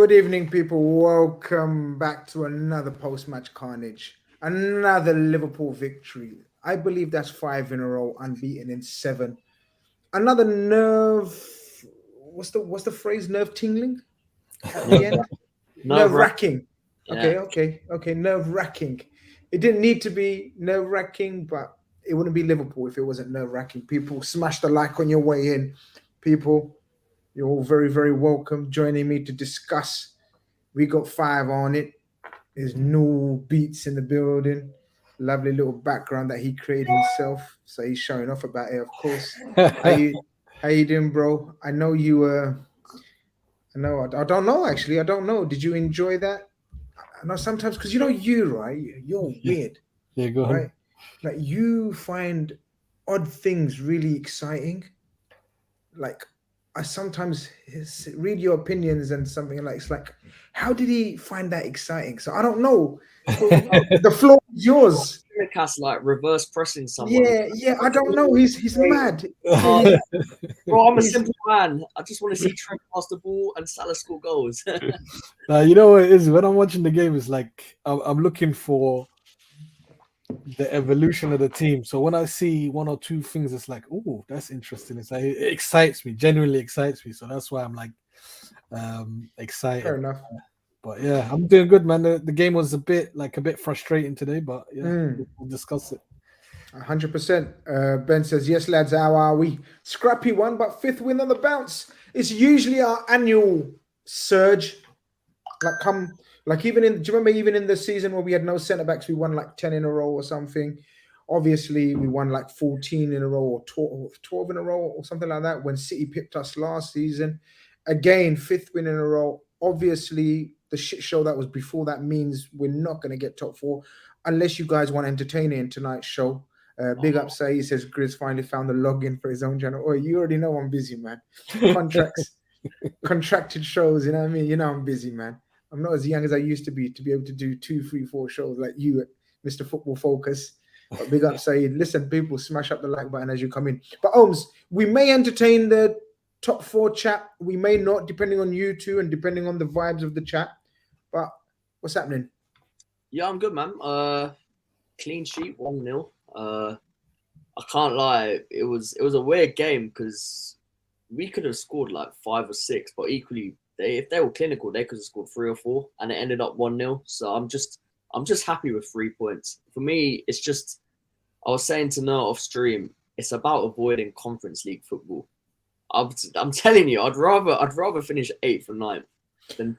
Good evening, people. Welcome back to another post-match carnage. Another Liverpool victory. I believe that's 5 in a row, unbeaten in 7. Another nerve. What's the phrase? Nerve tingling at the end. Nerve wracking. Yeah. Okay. Nerve wracking. It didn't need to be nerve wracking, but it wouldn't be Liverpool if it wasn't nerve wracking. People, smash the like on your way in. People, you're all very, very welcome joining me to discuss. We got 5 on it. There's new beats in the building. Lovely little background that he created himself. So he's showing off about it, of course. How you doing, bro? I know you I don't know actually. I don't know. Did you enjoy that? I know sometimes because you're weird. Yeah, go right? ahead. Like you find odd things really exciting. Like I sometimes read your opinions and something like it's like, how did he find that exciting? So I don't know. The floor is yours. Cast like reverse pressing someone. Yeah. I don't know. He's mad. Bro, I'm a simple man. I just want to see Trent pass the ball and Salah score goals. You know what it is? When I'm watching the game, it's like I'm looking for the evolution of the team. So when I see one or two things, it's like, oh, that's interesting. It's like, it excites me, genuinely excites me. So that's why I'm like excited. Fair enough. But yeah, I'm doing good, man. The game was a bit frustrating today, but yeah, we'll discuss it. 100%. Ben says, yes, lads, how are we? Scrappy one, but 5th win on the bounce. It's usually our annual surge. Do you remember even in the season where we had no centre-backs, we won like 10 in a row or something? Obviously, we won like 14 in a row or 12 in a row or something like that when City pipped us last season. Again, 5th win in a row. Obviously, the shit show that was before that means we're not going to get top 4 unless you guys want to entertain it in tonight's show. Big up, say he says Grizz finally found the login for his own channel. Oh, you already know I'm busy, man. Contracted shows, you know what I mean? You know I'm busy, man. I'm not as young as I used to be able to do 2, 3, 4 shows like you, Mr. Football Focus. But big up, say, listen, people, smash up the like button as you come in. But Ohms, we may entertain the top 4 chat. We may not, depending on you two and depending on the vibes of the chat. But what's happening? Yeah, I'm good, man. Clean sheet, 1-0. I can't lie. It was a weird game because we could have scored like 5 or 6, but equally, if they were clinical, they could have scored 3 or 4, and it ended up 1-0. So I'm just happy with 3 points. For me, it's just, I was saying to Noah off stream, it's about avoiding Conference League football. I'm telling you, I'd rather finish 8th or 9th than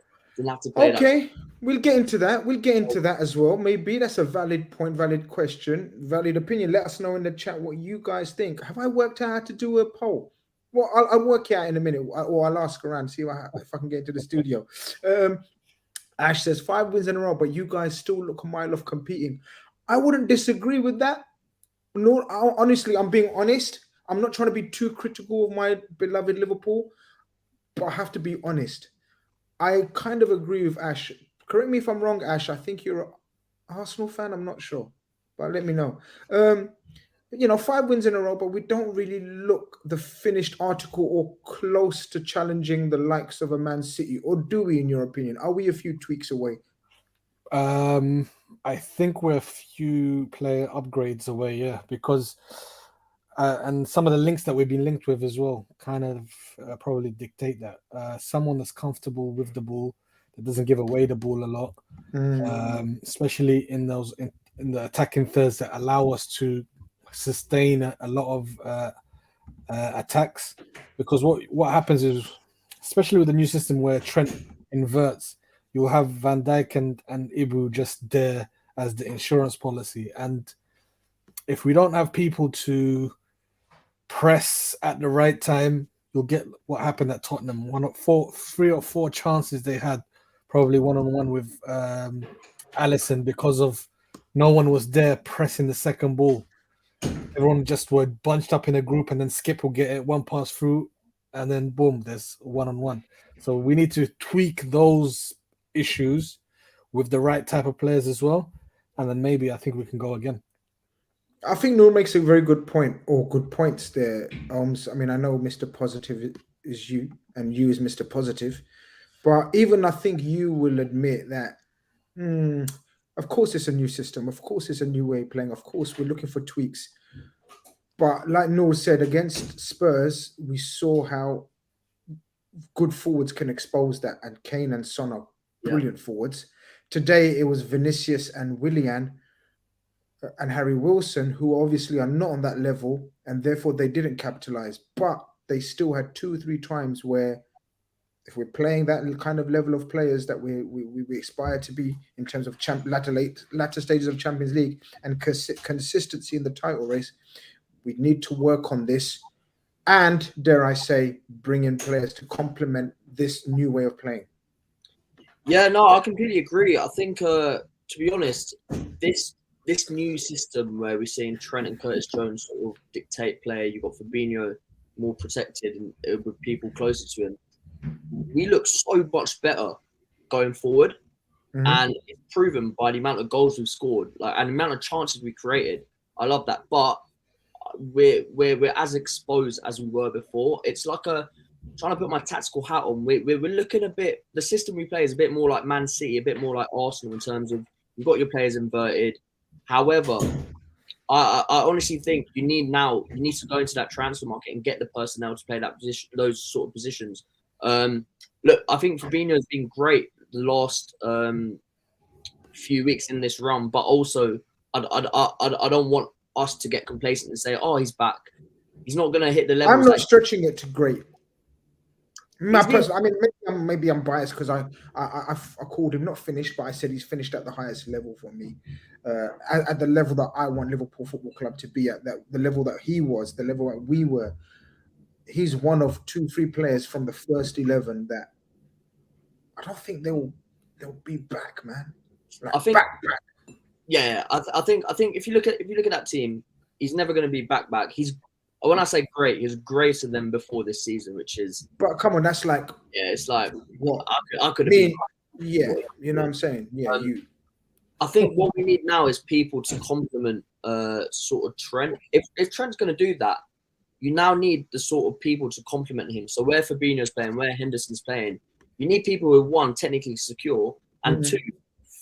have to play. Okay, we'll get into that. We'll get into that as well. Maybe that's a valid point, valid question, valid opinion. Let us know in the chat what you guys think. Have I worked out how to do a poll? Well, I'll work it out in a minute, or I'll ask around, see if I can get into the studio. Ash says 5 wins in a row, but you guys still look a mile off competing. I wouldn't disagree with that. No, honestly, I'm being honest. I'm not trying to be too critical of my beloved Liverpool, but I have to be honest. I kind of agree with Ash. Correct me if I'm wrong, Ash. I think you're an Arsenal fan. I'm not sure, but let me know. 5 wins in a row, but we don't really look the finished article or close to challenging the likes of a Man City, or do we, in your opinion? Are we a few tweaks away? I think we're a few player upgrades away, yeah, because and some of the links that we've been linked with as well kind of probably dictate that. Someone that's comfortable with the ball, that doesn't give away the ball a lot, especially in the attacking thirds that allow us to sustain a lot of attacks. Because what happens is, especially with the new system where Trent inverts, you'll have Van Dijk and Ibu just there as the insurance policy. And if we don't have people to press at the right time, you'll get what happened at Tottenham. 3 or 4 chances they had, probably one-on-one with Alisson, because of no one was there pressing the second ball. Everyone just were bunched up in a group, and then Skip will get it, one pass through, and then boom, there's one-on-one. So we need to tweak those issues with the right type of players as well, and then maybe I think we can go again. I think Noor makes a very good point, or good points there. I mean, I know Mr. Positive is you, and you is Mr. Positive. But even I think you will admit that, of course, it's a new system. Of course, it's a new way of playing. Of course, we're looking for tweaks. But like Noel said, against Spurs, we saw how good forwards can expose that. And Kane and Son are brilliant forwards. Today, it was Vinicius and Willian and Harry Wilson, who obviously are not on that level, and therefore they didn't capitalize. But they still had 2 or 3 times where, if we're playing that kind of level of players that we aspire to be in terms of latter stages of Champions League and consistency in the title race, we need to work on this and, dare I say, bring in players to complement this new way of playing. Yeah, no, I completely agree. I think, to be honest, this new system where we're seeing Trent and Curtis Jones sort of dictate play, you've got Fabinho more protected and with people closer to him, we look so much better going forward. And it's proven by the amount of goals we've scored, and the amount of chances we created. I love that. But we're as exposed as we were before. It's like trying to put my tactical hat on. We're looking a bit, the system we play is a bit more like Man City, a bit more like Arsenal in terms of you've got your players inverted. However, I honestly think you need to go into that transfer market and get the personnel to play that position, those sort of positions. Look, I think Fabinho has been great the last few weeks in this run, but also I don't want us to get complacent and say, "Oh, he's back." He's not going to hit the level. I'm not stretching it to great. Maybe I'm biased because I called him not finished, but I said he's finished at the highest level for me, at the level that I want Liverpool Football Club to be at, the level that he was, the level that we were. He's one of 2-3 players from the first 11 that I don't think they'll be back, man. I think back. Yeah, I think if you look at that team, he's never going to be back. When I say great, he's greater than before this season, which is. But come on, that's like. Yeah, it's like what I could have been. Yeah, you know what I'm saying. Yeah, I think what we need now is people to complement sort of Trent. If Trent's going to do that, you now need the sort of people to complement him. So where Fabinho's playing, where Henderson's playing, you need people who are, one, technically secure, and 2,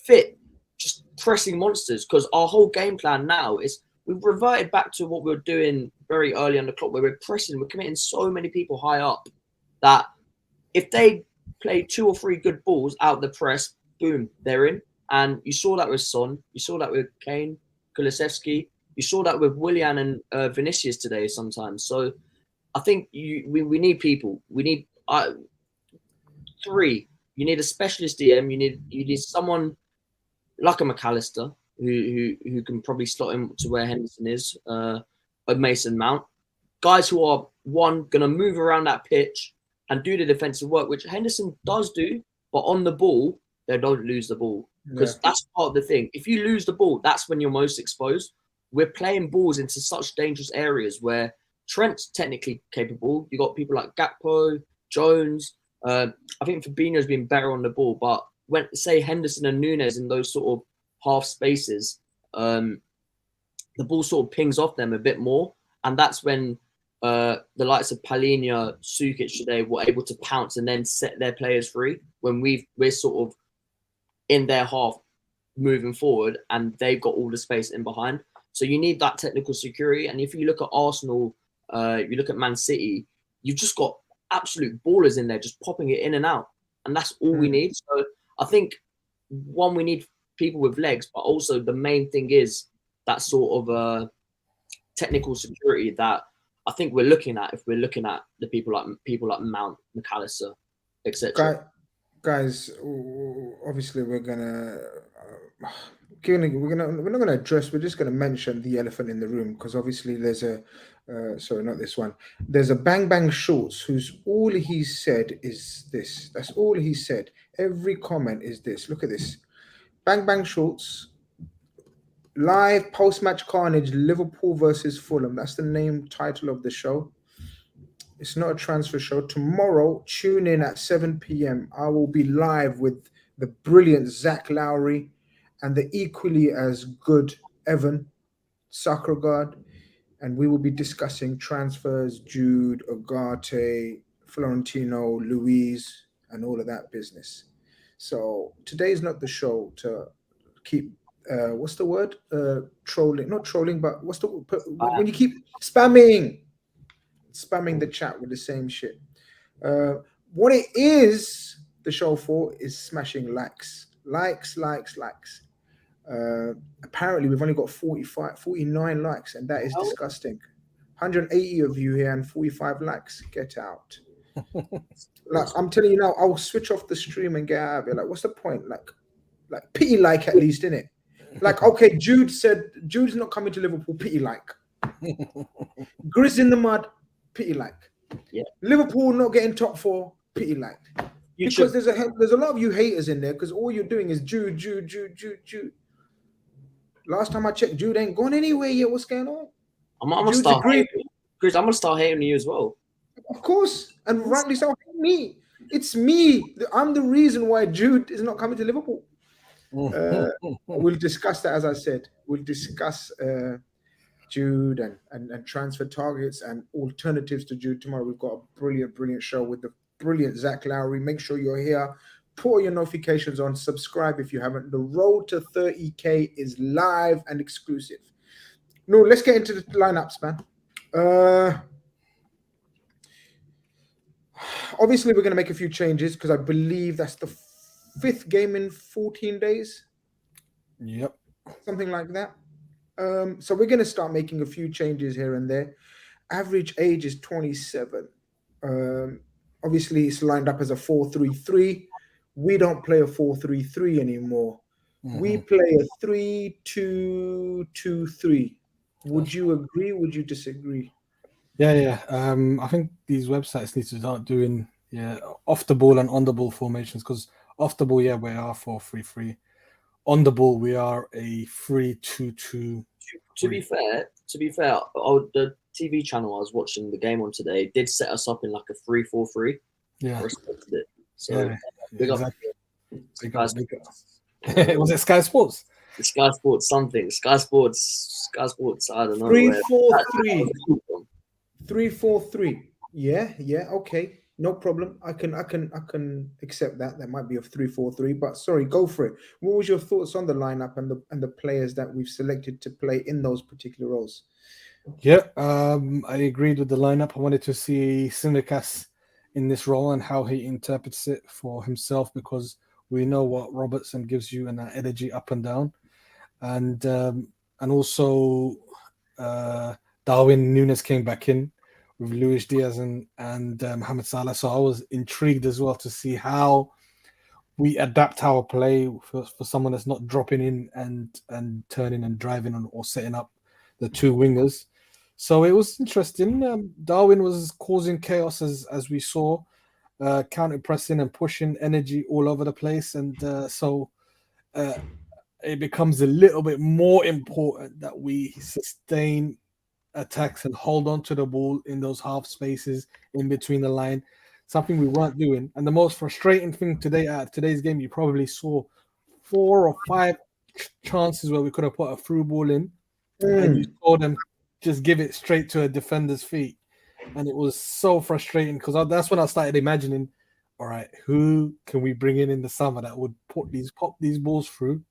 fit, just pressing monsters. Because our whole game plan now is we've reverted back to what we were doing very early on the clock, where we're pressing, we're committing so many people high up that if they play 2 or 3 good balls out of the press, boom, they're in. And you saw that with Son, you saw that with Kane, Kulusevski. You saw that with Willian and Vinicius today sometimes. So I think we need people. We need 3. You need a specialist DM. You need someone like a McAllister who can probably slot him to where Henderson is, a Mason Mount. Guys who are, one, going to move around that pitch and do the defensive work, which Henderson does do, but on the ball, they don't lose the ball. Because that's part of the thing. If you lose the ball, that's when you're most exposed. We're playing balls into such dangerous areas where Trent's technically capable. You got people like Gakpo, Jones. I think Fabinho's been better on the ball, but when say Henderson and Nunez in those sort of half spaces, the ball sort of pings off them a bit more, and that's when the likes of Palhinha, Sukic today were able to pounce and then set their players free. When we're sort of in their half moving forward, and they've got all the space in behind. So you need that technical security. And if you look at Arsenal, you look at Man City, you've just got absolute ballers in there just popping it in and out. And that's all we need. So I think, one, we need people with legs, but also the main thing is that sort of technical security that I think we're looking at if we're looking at the people like Mount, McAllister, etc. Guys, obviously we're not gonna address. We're just gonna mention the elephant in the room, because obviously there's a sorry, not this one. There's a Bang Bang Shorts who's all he said is this. That's all he said. Every comment is this. Look at this. Bang Bang Shorts. Live post-match carnage, Liverpool versus Fulham. That's the title of the show. It's not a transfer show. Tomorrow, tune in at 7 p.m. I will be live with the brilliant Zach Lowry and the equally as good Evan Sacregard. And we will be discussing transfers, Jude, Ugarte, Florentino, Luis, and all of that business. So today is not the show to keep what's the word? Trolling, not trolling, but what's the when you keep spamming the chat with the same shit. What it is the show for is smashing likes. Apparently we've only got 49 likes, and that is disgusting. 180 of you here and 45 likes. Get out. Like, I'm telling you now, I'll switch off the stream and get out of it. Like, what's the point? Like pity like at least, innit? Like, okay, Jude said Jude's not coming to Liverpool, pity like. Grizz in the mud, pity like. Yeah. Liverpool not getting top 4, pity like. Because there's a lot of you haters in there, because all you're doing is Jude. Last time I checked, Jude ain't gone anywhere yet. What's going on? I'm gonna start hating. Grizz, I'm gonna start hating you as well. Of course, and rightly so. Me, it's me. I'm the reason why Jude is not coming to Liverpool. We'll discuss that, as I said. We'll discuss Jude and transfer targets and alternatives to Jude tomorrow. We've got a brilliant show with the brilliant Zach Lowry. Make sure you're here. Put your notifications on. Subscribe if you haven't. The road to 30K is live and exclusive. No, let's get into the lineups, man. Obviously, we're going to make a few changes because I believe that's the 5th game in 14 days. Yep. Something like that. So we're going to start making a few changes here and there. Average age is 27. Obviously, it's lined up as a 4-3-3. We don't play a 4-3-3 anymore. We play a 3-2-2-3. Would you agree? Would you disagree? Yeah. I think these websites need to start doing off the ball and on the ball formations, because off the ball, we are 4-3-3. On the ball, we are a 3-2-2. To be fair, the TV channel I was watching the game on today did set us up in like a 3-4-3. Yeah, I respected it. So big up. Was it Sky Sports? Sky Sports something. Sky Sports. I don't know. 3-4-3. 3-4-3. Yeah. Okay. No problem. I can accept that. That might be a 3-4-3, but sorry, go for it. What was your thoughts on the lineup and the players that we've selected to play in those particular roles? Yeah, I agreed with the lineup. I wanted to see Tsimikas in this role and how he interprets it for himself, because we know what Robertson gives you and that energy up and down, and also Darwin Nunez came back in with Luis Diaz and Mohamed Salah. So I was intrigued as well to see how we adapt our play for someone that's not dropping in and turning and driving on or setting up the two wingers. So it was interesting. Darwin was causing chaos as we saw, counter pressing and pushing energy all over the place, and so it becomes a little bit more important that we sustain attacks and hold on to the ball in those half spaces in between the line, something we weren't doing. And the most frustrating thing today at today's game, you probably saw 4 or 5 chances where we could have put a through ball in, and you saw them just give it straight to a defender's feet. And it was so frustrating, because that's when I started imagining, all right, who can we bring in the summer that would pop these balls through,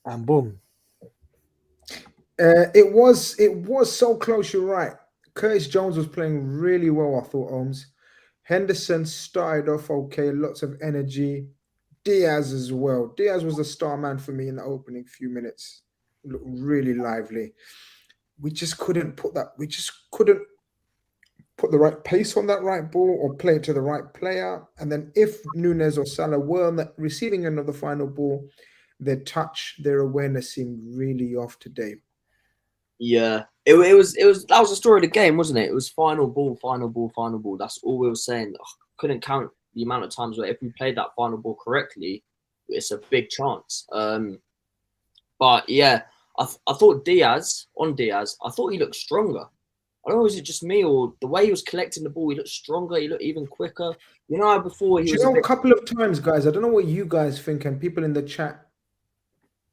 and boom. It was so close. You're right. Curtis Jones was playing really well, I thought, Holmes. Henderson started off okay, lots of energy. Diaz as well. Diaz was the star man for me in the opening few minutes. Looked really lively. We just couldn't put the right pace on that right ball or play it to the right player. And then if Nunez or Salah were on the receiving end of the final ball, their touch, their awareness seemed really off today. Yeah, it was that was the story of the game, wasn't it? It was final ball. That's all we were saying. Couldn't count the amount of times where if we played that final ball correctly, it's a big chance. But yeah, I thought Diaz, I thought he looked stronger. I don't know, is it just me, or the way he was collecting the ball, he looked stronger, he looked even quicker. You know how before he was a couple of times, guys, I don't know what you guys think, and people in the chat,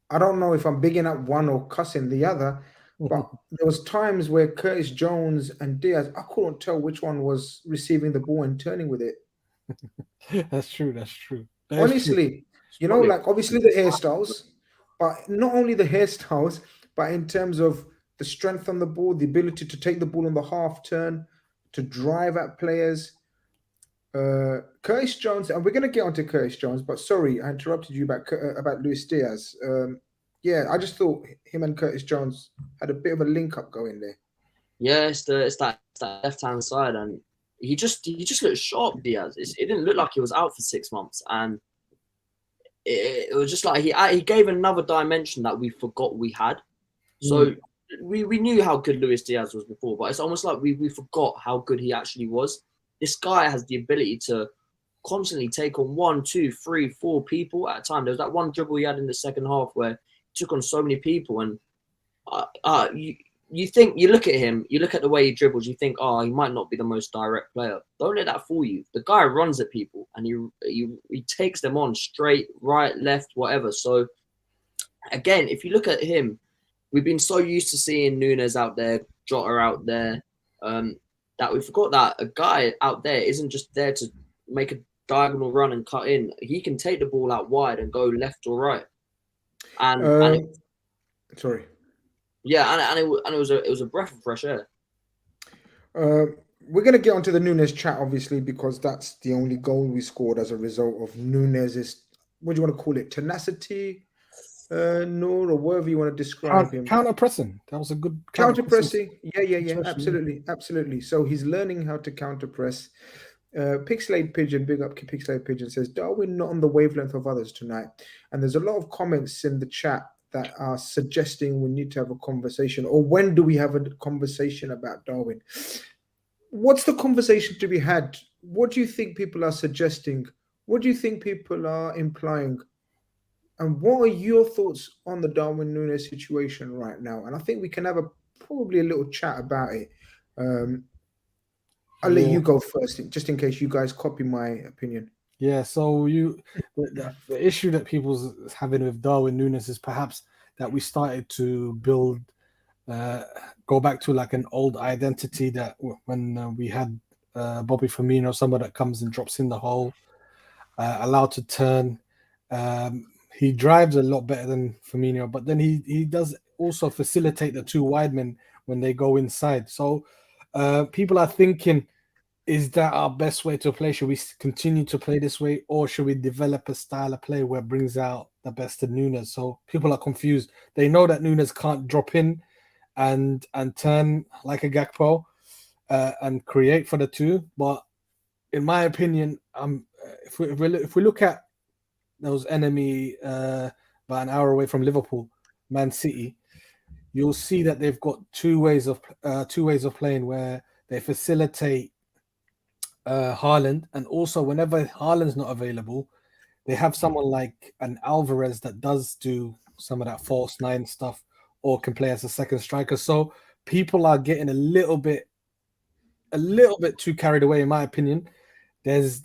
I don't know if I'm bigging up one or cussing the other, but there was times where Curtis Jones and Diaz, I couldn't tell which one was receiving the ball and turning with it. That's true. That's true. That is true. Honestly, you know, Probably like obviously the hairstyles, but not only the hairstyles, but in terms of the strength on the ball, the ability to take the ball on the half turn, to drive at players. Curtis Jones, and we're going to get onto Curtis Jones, but sorry, I interrupted you about Luis Diaz. Yeah, I just thought him and Curtis Jones had a bit of a link up going there. Yeah, it's that left hand side, and he just looked sharp. Diaz. It didn't look like he was out for 6 months, and it was just like he gave another dimension that we forgot we had. So we knew how good Luis Diaz was before, but it's almost like we forgot how good he actually was. This guy has the ability to constantly take on 1, 2, 3, 4 people at a time. There was that one dribble he had in the second half where he took on so many people, and you look at him, you look at the way he dribbles, you think, oh, he might not be the most direct player. Don't let that fool you. The guy runs at people and he takes them on straight, right, left, whatever. So again, if you look at him, we've been so used to seeing Nunez out there, Jota out there, that we forgot that a guy out there isn't just there to make a diagonal run and cut in. He can take the ball out wide and go left or right. Sorry. Yeah, and it was a breath of fresh air. We're going to get onto the Nunez chat, obviously, because that's the only goal we scored as a result of Nunez's, what do you want to call it, tenacity, Noor, or whatever you want to describe him. Counter pressing. That was a good counter pressing. Yeah, absolutely. So he's learning how to counter press. Pixelate Pigeon, big up Pixelate Pigeon, says Darwin not on the wavelength of others tonight, and there's a lot of comments in the chat that are suggesting we need to have a conversation, or when do we have a conversation about Darwin? What's the conversation to be had? What do you think people are suggesting? What do you think people are implying? And what are your thoughts on the Darwin Nunez situation right now? And I think we can have probably a little chat about it. I'll let you go first, just in case you guys copy my opinion. Yeah, so the issue that people's having with Darwin Nunez is perhaps that we started to build, go back to like an old identity that when we had Bobby Firmino, someone that comes and drops in the hole, allowed to turn. He drives a lot better than Firmino, but then he does also facilitate the two wide men when they go inside. So people are thinking, is that our best way to play? Should we continue to play this way, or should we develop a style of play where it brings out the best of Nunez? So people are confused. They know that Nunez can't drop in and turn like a Gakpo and create for the two. But in my opinion, if we look at those enemy about an hour away from Liverpool, Man City, you'll see that they've got two ways of playing where they facilitate Haaland, and also whenever Haaland's not available, they have someone like an Alvarez that does do some of that false nine stuff or can play as a second striker. So people are getting a little bit too carried away, in my opinion. There's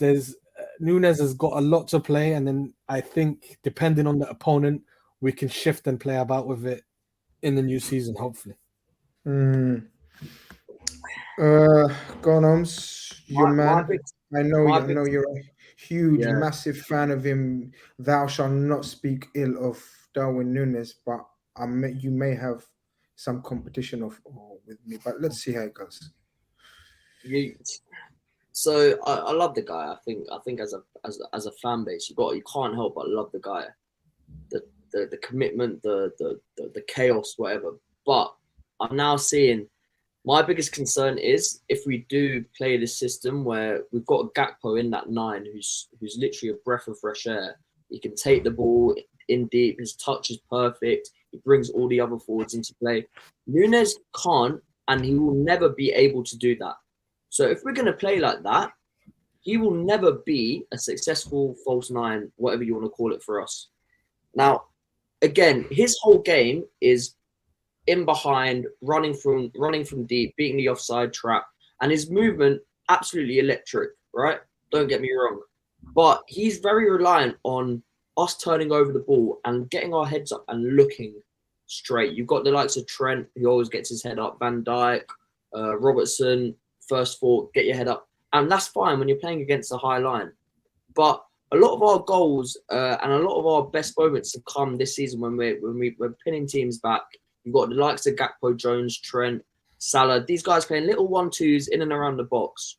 Nunez has got a lot to play, and then I think depending on the opponent, we can shift and play about with it in the new season, hopefully. Gonoms, your man. I know you're a huge, massive fan of him. Thou shalt not speak ill of Darwin Nunez, but you may have some competition with me. But let's see how it goes. So I love the guy. I think as a fan base, you can't help but love the guy. The commitment, the chaos, whatever. But I'm now seeing. My biggest concern is if we do play this system where we've got a Gakpo in that 9 who's literally a breath of fresh air. He can take the ball in deep. His touch is perfect. He brings all the other forwards into play. Nunez can't, and he will never be able to do that. So if we're going to play like that, he will never be a successful false 9, whatever you want to call it for us. Now, again, his whole game is in behind, running from deep, beating the offside trap, and his movement absolutely electric, right? Don't get me wrong, but he's very reliant on us turning over the ball and getting our heads up and looking straight. You've got the likes of Trent, who always gets his head up, Van Dijk, Robertson, first thought, get your head up. and that's fine when you're playing against a high line. But a lot of our goals and a lot of our best moments have come this season when we're pinning teams back. You've got the likes of Gakpo, Jones, Trent, Salah. These guys playing little 1-2s in and around the box.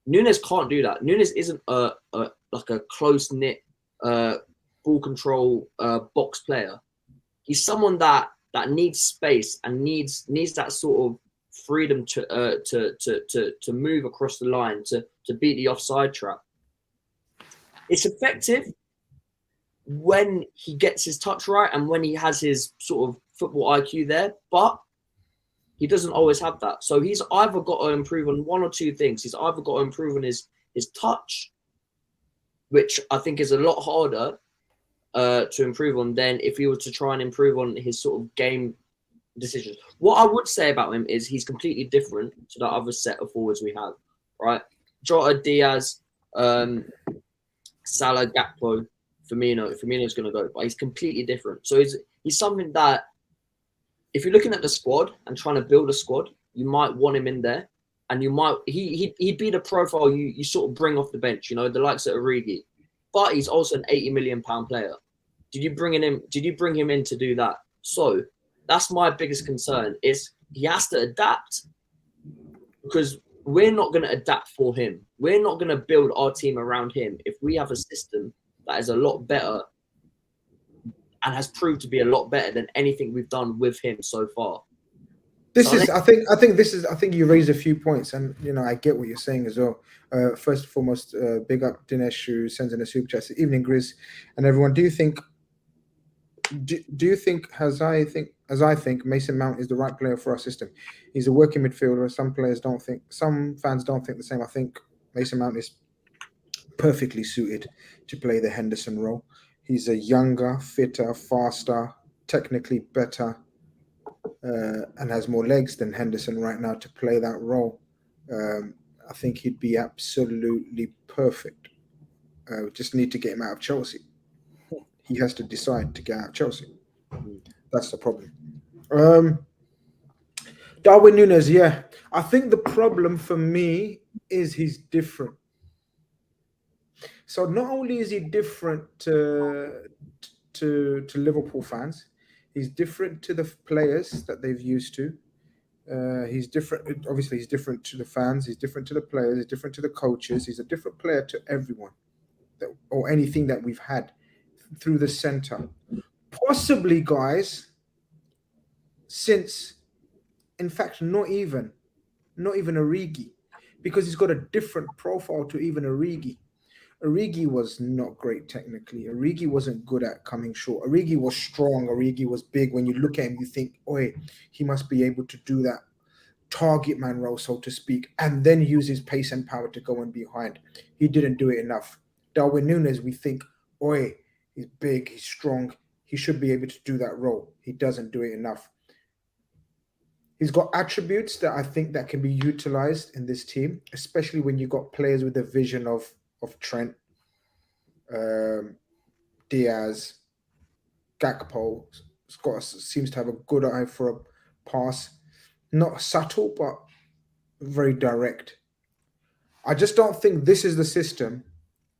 Nunez can't do that. Nunez isn't like a close knit ball control box player. He's someone that needs space and needs that sort of freedom to move across the line to beat the offside trap. It's effective when he gets his touch right and when he has his sort of football IQ there, but he doesn't always have that. So he's either got to improve on one or two things. He's either got to improve on his touch, which I think is a lot harder to improve on than if he were to try and improve on his sort of game decisions. What I would say about him is he's completely different to the other set of forwards we have, right? Jota, Diaz, Salah, Gakpo, Firmino. Firmino's going to go, but he's completely different. So he's something that, if you're looking at the squad and trying to build a squad, you might want him in there, and you might he'd be the profile you sort of bring off the bench, you know, the likes of Origi. But he's also an £80 million player. Did you bring him in to do that? So that's my biggest concern, is he has to adapt, because we're not going to adapt for him. We're not going to build our team around him if we have a system that is a lot better and has proved to be a lot better than anything we've done with him so far. I think you raised a few points, and you know I get what you're saying as well. First and foremost, big up Dinesh, who sends in a super chat. Evening, Grizz, and everyone. Do you think, as I think, Mason Mount is the right player for our system? He's a working midfielder. Some fans don't think the same. I think Mason Mount is perfectly suited to play the Henderson role. He's a younger, fitter, faster, technically better, and has more legs than Henderson right now to play that role. I think he'd be absolutely perfect. We just need to get him out of Chelsea. He has to decide to get out of Chelsea. That's the problem. Darwin Nunez, yeah. I think the problem for me is he's different. So not only is he different to Liverpool fans, he's different to the players that they've used to. He's different. Obviously, he's different to the fans. He's different to the players. He's different to the coaches. He's a different player to everyone, or anything that we've had through the center. Possibly, guys, since, in fact, not even Origi, because he's got a different profile to even Origi. Origi was not great technically. Origi wasn't good at coming short. Origi was strong. Origi was big. When you look at him, you think, "Oi, he must be able to do that target man role, so to speak, and then use his pace and power to go in behind." He didn't do it enough. Darwin Nunez, we think, "Oi, he's big, he's strong. He should be able to do that role." He doesn't do it enough. He's got attributes that I think that can be utilized in this team, especially when you got players with the vision of Trent, Diaz, Gakpo. Seems to have a good eye for a pass. Not subtle, but very direct. I just don't think this is the system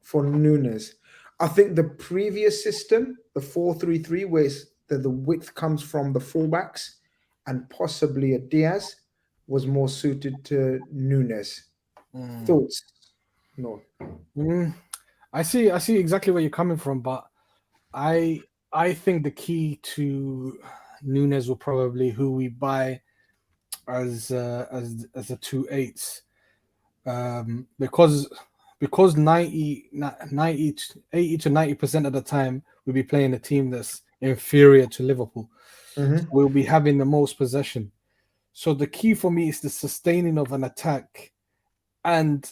for Nunez. I think the previous system, the 4-3-3, where the width comes from the fullbacks and possibly a Diaz, was more suited to Nunez. Thoughts? No. I see exactly where you're coming from, but I think the key to Nunez will probably who we buy as a 2/8, because 80 to 90% of the time we'll be playing a team that's inferior to Liverpool. Mm-hmm. We'll be having the most possession. So the key for me is the sustaining of an attack and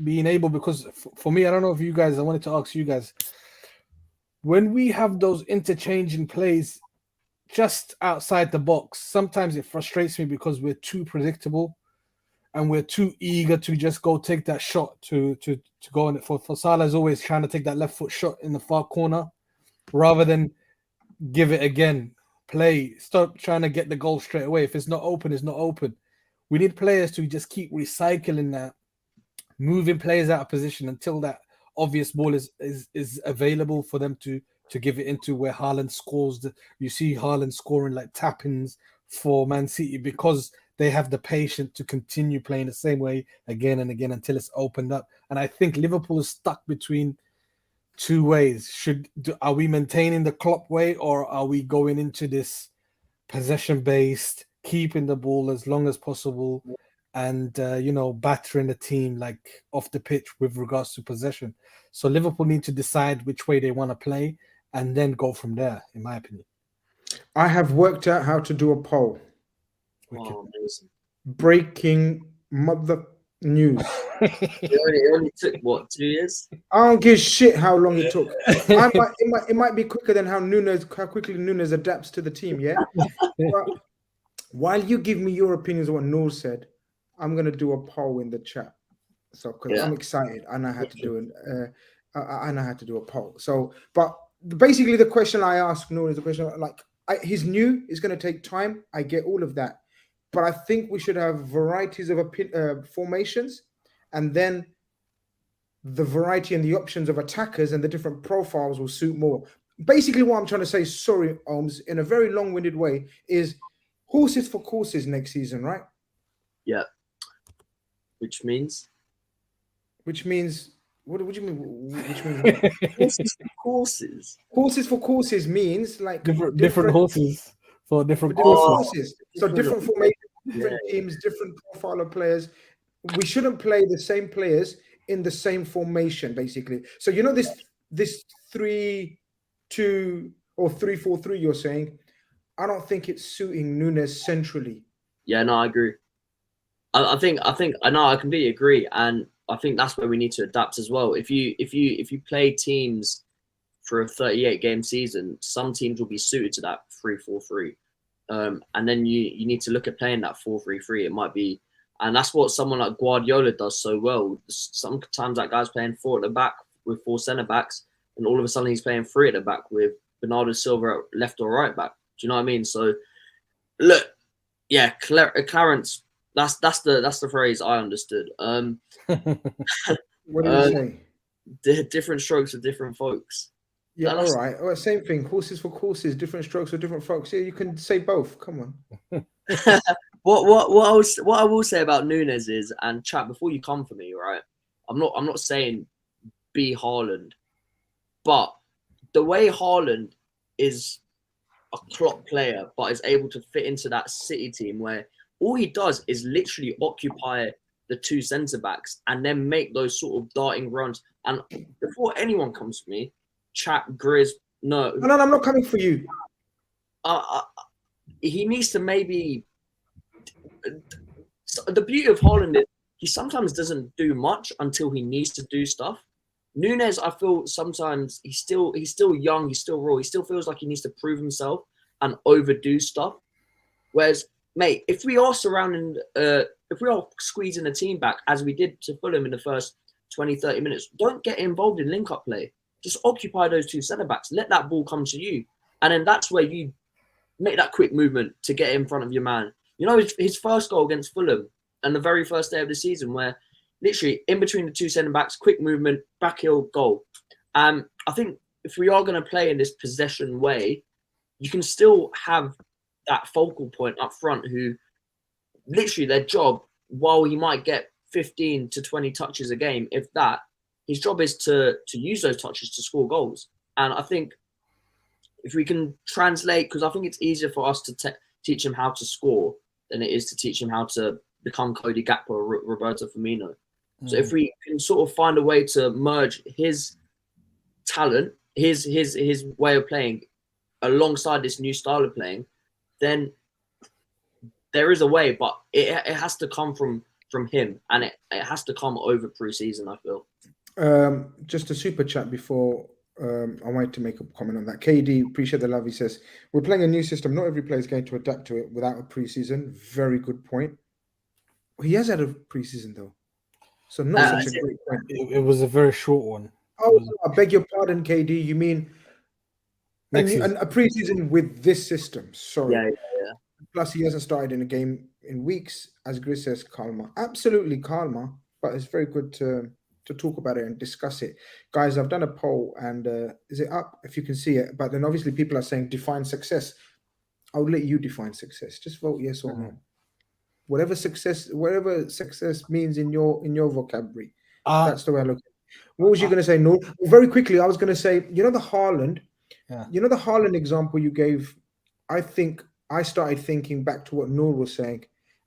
being able, because for me, I don't know if you guys, I wanted to ask you guys, when we have those interchanging plays just outside the box, sometimes it frustrates me because we're too predictable and we're too eager to just go take that shot to go on it. For Salah is always trying to take that left foot shot in the far corner rather than give it again. Play, stop trying to get the goal straight away. If it's not open, it's not open. We need players to just keep recycling that moving players out of position until that obvious ball is available for them to give it into, where Haaland scores. You see Haaland scoring like tap-ins for Man City because they have the patience to continue playing the same way again and again until it's opened up. And I think Liverpool is stuck between two ways. Are we maintaining the Klopp way, or are we going into this possession-based, keeping the ball as long as possible, and battering the team like off the pitch with regards to possession? So Liverpool need to decide which way they want to play and then go from there, in my opinion. I have worked out how to do a poll. Oh, amazing. Breaking mother news. It only took what, 2 years? I don't give a shit how long it took. It might be quicker than how quickly Nunez adapts to the team. Yeah. But while you give me your opinions on what Noor said, I'm gonna do a poll in the chat. So because I'm excited, I know how to do it. I know how to do a poll. So, but basically, the question I asked Noor is a question like, he's new. It's gonna take time. I get all of that, but I think we should have varieties of formations, and then the variety and the options of attackers and the different profiles will suit more. Basically, what I'm trying to say, sorry, Ohms, in a very long-winded way, is horses for courses next season, right? Yeah. Which means, what do you mean? Which means horses for courses. Horses for courses means like different horses for different courses. So different formations, different teams, different profile of players. We shouldn't play the same players in the same formation, basically. So this 3-2 or 3-4-3 you're saying, I don't think it's suiting Nunez centrally. Yeah, no, I agree. I think I know, I completely agree, and I think that's where we need to adapt as well. If you play teams for a 38-game season, some teams will be suited to that 3-4-3, and then you need to look at playing that 4-3-3. It might be, and that's what someone like Guardiola does so well. Sometimes that guy's playing 4 at the back with 4 centre backs, and all of a sudden he's playing 3 at the back with Bernardo Silva at left or right back. Do you know what I mean? So look, yeah, Clarence. That's the phrase I understood. What do you say? Different strokes for different folks. Yeah, all right. Well, same thing. Horses for courses, different strokes for different folks. Yeah, you can say both. Come on. What I will say about Nunez is, and chat before you come for me, right? I'm not saying be Haaland, but the way Haaland is a Klopp player, but is able to fit into that City team where all he does is literally occupy the 2 centre backs and then make those sort of darting runs. And before anyone comes to me, chat Grizz, no, I'm not coming for you. He needs to maybe. The beauty of Haaland is he sometimes doesn't do much until he needs to do stuff. Nunez, I feel sometimes he's still young, he's still raw, he still feels like he needs to prove himself and overdo stuff. Whereas, mate, if we are squeezing a team back as we did to Fulham in the first 20-30 minutes, don't get involved in link-up play. Just occupy those 2 centre-backs. Let that ball come to you. And then that's where you make that quick movement to get in front of your man. You know, his first goal against Fulham and the very first day of the season where literally in between the 2 centre-backs, quick movement, back heel, goal. I think if we are going to play in this possession way, you can still have that focal point up front who literally their job, while he might get 15 to 20 touches a game, if that, his job is to use those touches to score goals. And I think if we can translate, because I think it's easier for us to teach him how to score than it is to teach him how to become Cody Gakpo or Roberto Firmino. So if we can sort of find a way to merge his talent, his way of playing alongside this new style of playing, then there is a way, but it has to come from him, and it has to come over pre-season, I feel. Just a super chat before I wanted to make a comment on that. KD, appreciate the love. He says, we're playing a new system. Not every player is going to adapt to it without a pre-season. Very good point. He has had a pre-season, though. So not such a great point. It was a very short one. Oh, I beg your pardon, KD. You mean a pre-season with this system? Sorry. Yeah. Plus, he hasn't started in a game in weeks. As Grizz says, calma. Absolutely calma. but it's very good to talk about it and discuss it. Guys, I've done a poll, and is it up if you can see it? But then obviously people are saying define success. I'll let you define success. Just vote yes or no. Whatever success means in your vocabulary. That's the way I look at it. What was you going to say, Noor? Very quickly, I was going to say, the Haaland, the Haaland example you gave, I think I started thinking back to what Noor was saying,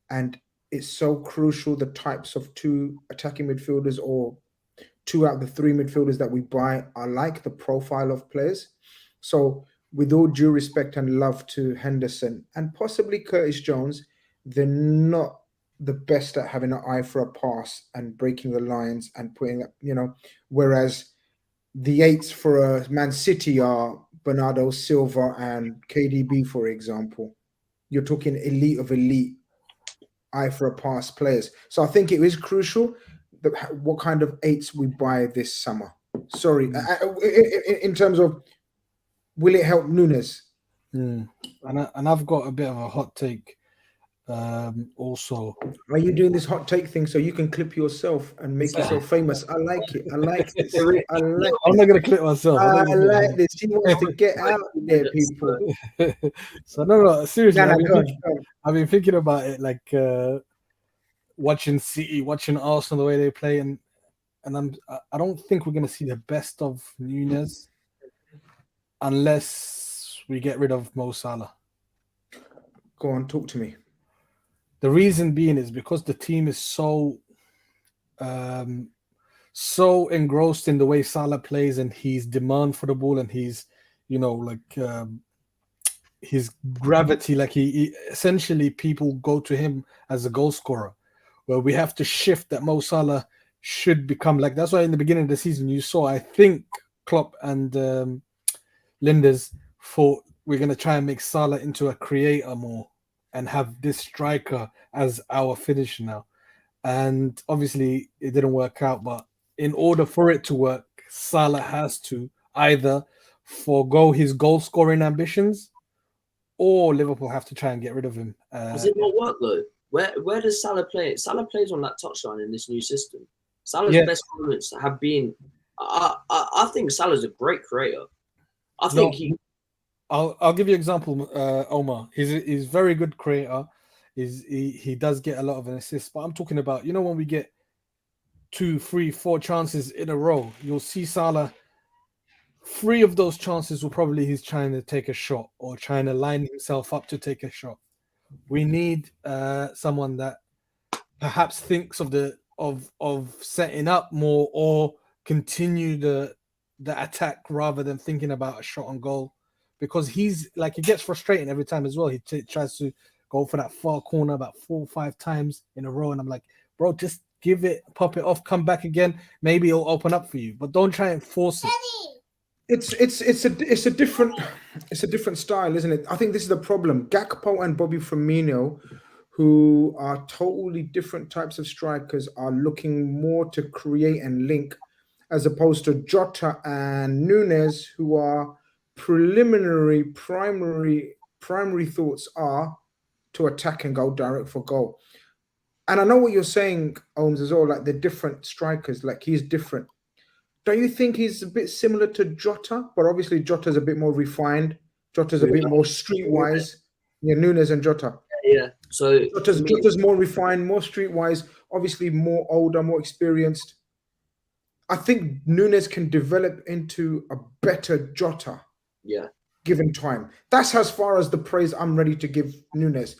and it's so crucial, the types of two attacking midfielders or two out of the three midfielders that we buy are like the profile of players. So with all due respect and love to Henderson and possibly Curtis Jones, they're not the best at having an eye for a pass and breaking the lines and putting up, whereas the eights for a Man City are Bernardo Silva and KDB, for example. You're talking elite of elite eye for a pass players. So I think it is crucial that what kind of eights we buy this summer. Sorry, in terms of will it help Nunez? And I've got a bit of a hot take. Also, are you doing this hot take thing so you can clip yourself and make yourself famous? I like it. I like this. I'm not gonna clip myself. I like this. He wants to get out there, people. So no, seriously, I've been thinking about it, like watching City, watching Arsenal, the way they play, and I don't think we're gonna see the best of Nunez unless we get rid of Mo Salah. Go on, talk to me. The reason being is because the team is so engrossed in the way Salah plays, and his demand for the ball, and his, his gravity. Like he essentially, people go to him as a goal scorer, where we have to shift that Mo Salah should become like. That's why in the beginning of the season you saw, I think Klopp and Linders thought we're going to try and make Salah into a creator more and have this striker as our finisher now. And obviously it didn't work out, but in order for it to work, Salah has to either forego his goal scoring ambitions, or Liverpool have to try and get rid of him. Does it not work though? Where does Salah play? Salah plays on that touchline in this new system. Salah's best moments have been. I think Salah's a great creator. I think I'll give you an example, Omar. He's a very good creator. He does get a lot of an assist, but I'm talking about, when we get 2, 3, 4 chances in a row, you'll see Salah. 3 of those chances will probably he's trying to take a shot or trying to line himself up to take a shot. We need someone that perhaps thinks of setting up more or continue the attack rather than thinking about a shot on goal, because he's like, it gets frustrating every time as well. He tries to go for that far corner about 4 or 5 times in a row, and I'm like, bro, just give it, pop it off, come back again. Maybe it'll open up for you, but don't try and force it. It's a different style, isn't it? I think this is the problem. Gakpo and Bobby Firmino, who are totally different types of strikers, are looking more to create and link, as opposed to Jota and Nunez, who are primary thoughts are to attack and go direct for goal. And I know what you're saying, Holmes, as well, like they're different strikers, like he's different. Don't you think he's a bit similar to Jota? But obviously Jota's a bit more refined. Jota's a bit more streetwise. Yeah, Nunez and Jota. Yeah. So Jota's more refined, more streetwise, obviously more older, more experienced. I think Nunez can develop into a better Jota. Yeah. Given time. That's as far as the praise I'm ready to give Nunez.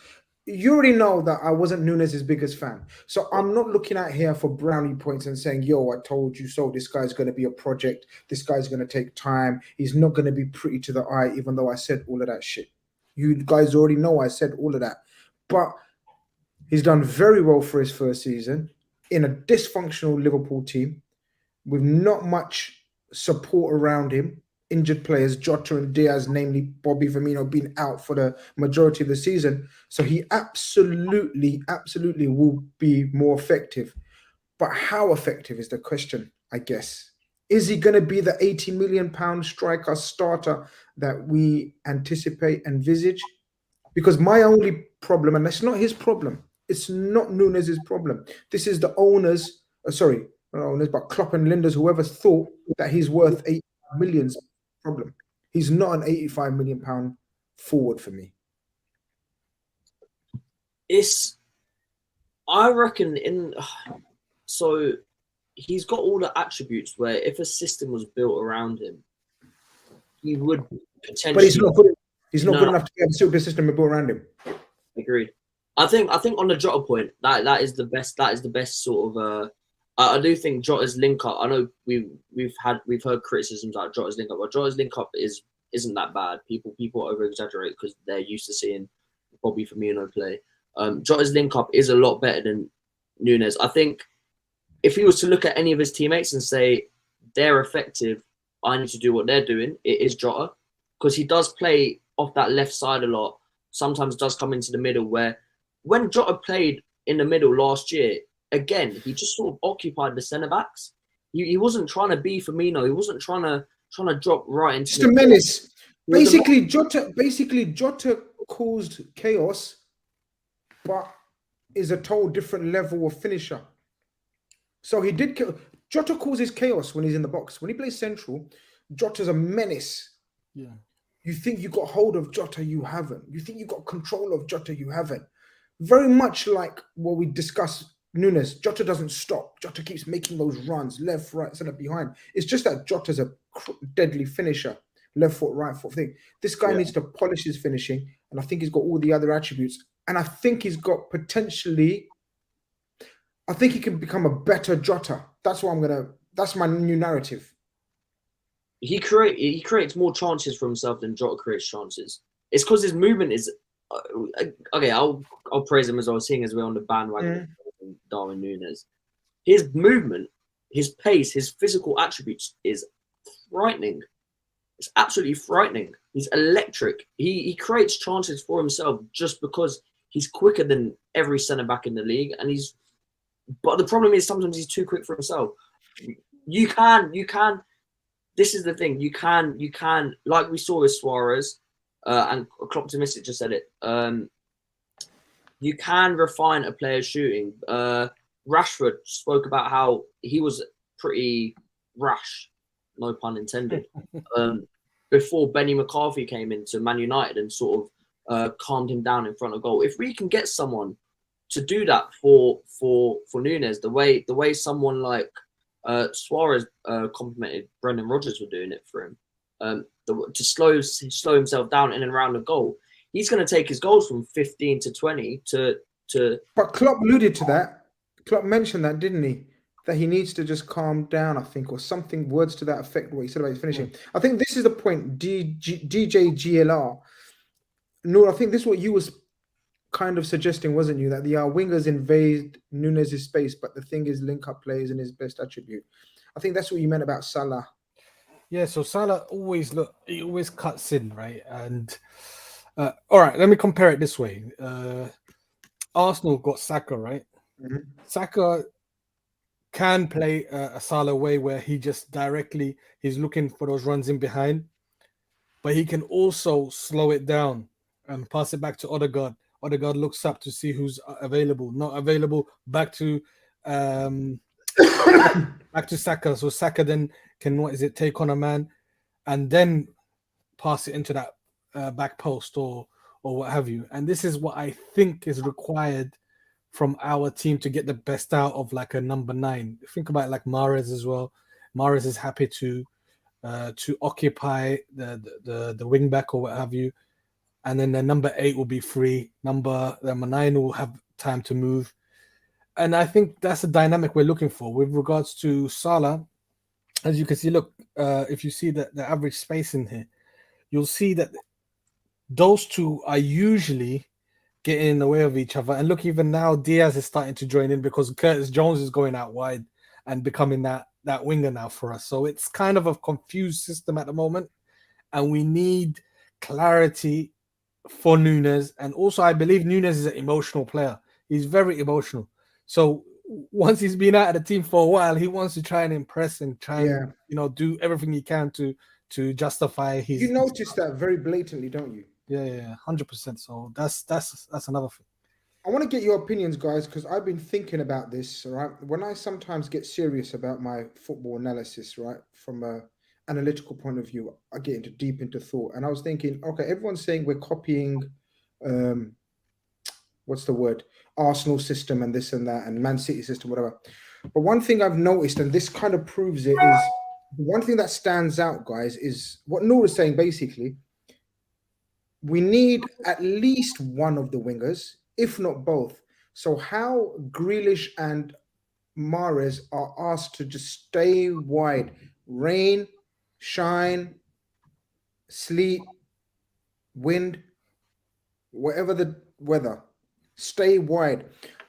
You already know that I wasn't Nunez's biggest fan. So I'm not looking out here for brownie points and saying, yo, I told you so. This guy's going to be a project. This guy's going to take time. He's not going to be pretty to the eye, even though I said all of that shit. You guys already know I said all of that. But he's done very well for his first season in a dysfunctional Liverpool team with not much support around him. Injured players, Jota and Diaz, namely Bobby Firmino, being out for the majority of the season. So he absolutely will be more effective. But how effective is the question, I guess. Is he going to be the £80 million striker starter that we anticipate, envisage? Because my only problem, and that's not his problem, it's not Nunez's problem. This is the owners sorry, not owners, but Klopp and Linders, whoever thought that he's worth 85 millions. Problem. He's not an 85 million pound forward for me. I reckon so he's got all the attributes where if a system was built around him, he would potentially. But he's not good. He's not good enough to get a super system built around him. Agreed. I think on the Jota point, that is the best. That is the best sort of. I do think Jota's link up. I know we've heard criticisms about Jota's link up, but Jota's link up isn't that bad. People over exaggerate because they're used to seeing Bobby Firmino play. Jota's link up is a lot better than Nunez. I think if he was to look at any of his teammates and say they're effective, I need to do what they're doing, it is Jota, because he does play off that left side a lot. Sometimes does come into the middle, where when Jota played in the middle last year, again, he just sort of occupied the centre backs. He wasn't trying to be Firmino. He wasn't trying to drop right into. Just a menace. Basically, Jota caused chaos, but is a total different level of finisher. So he did. Jota causes chaos when he's in the box. When he plays central, Jota's a menace. Yeah. You think you got hold of Jota, you haven't. You think you got control of Jota, you haven't. Very much like what we discussed, Nunez. Jota doesn't stop. Jota keeps making those runs, left, right, centre, behind. It's just that Jota's a deadly finisher, left foot, right foot thing. This guy needs to polish his finishing, and I think he's got all the other attributes. And I think he's got potentially. I think he can become a better Jota. That's my new narrative. He creates more chances for himself than Jota creates chances. It's because his movement is okay. I'll praise him as I was seeing as we're on the bandwagon. Darwin Nunez, his movement, his pace, his physical attributes is frightening. It's absolutely frightening. He's electric. He creates chances for himself just because he's quicker than every centre back in the league, and But the problem is sometimes he's too quick for himself. You can. This is the thing. You can, like we saw with Suarez, and Klopp Optimistic just said it. You can refine a player's shooting. Rashford spoke about how he was pretty rash, no pun intended, before Benny McCarthy came into Man United and sort of calmed him down in front of goal. If we can get someone to do that for Nunez, the way someone like Suarez complimented Brendan Rodgers for doing it for him, to slow himself down in and around the goal, he's going to take his goals from 15 to 20 to. But Klopp alluded to that. Klopp mentioned that, didn't he? That he needs to just calm down, I think, or something, words to that effect, what he said about his finishing. I think this is the point, DJ GLR. No, I think this is what you was kind of suggesting, wasn't you? That the wingers invade Nunez's space, but the thing is link-up plays and his best attribute. I think that's what you meant about Salah. Yeah, so Salah he always cuts in, right? And all right, let me compare it this way. Arsenal got Saka, right? Mm-hmm. Saka can play a Salah way where he just directly, he's looking for those runs in behind, but he can also slow it down and pass it back to Odegaard. Odegaard looks up to see who's available, not available, back to Saka. So Saka then can, take on a man and then pass it into that back post or what have you. And this is what I think is required from our team to get the best out of like a number 9. Think about it like Mahrez as well. Mahrez is happy to occupy the wing back or what have you. And then the number 8 will be free. Number 9 will have time to move. And I think that's the dynamic we're looking for. With regards to Salah, as you can see, look, if you see the average space in here, you'll see that those two are usually getting in the way of each other. And look, even now, Diaz is starting to join in because Curtis Jones is going out wide and becoming that winger now for us. So it's kind of a confused system at the moment. And we need clarity for Nunez. And also, I believe Nunez is an emotional player. He's very emotional. So once he's been out of the team for a while, he wants to try and impress and try and do everything he can to justify his. You notice that very blatantly, don't you? Yeah, 100%. So that's another thing. I want to get your opinions, guys, because I've been thinking about this. Right, when I sometimes get serious about my football analysis, right, from a analytical point of view, I get deep into thought, and I was thinking, okay, everyone's saying we're copying, um, what's the word, Arsenal system and this and that, and Man City system, whatever. But one thing I've noticed, and this kind of proves it, is one thing that stands out, guys, is what Noor is saying. Basically, we need at least one of the wingers, if not both. So how Grealish and Mahrez are asked to just stay wide, rain, shine, sleet, wind, whatever the weather, stay wide.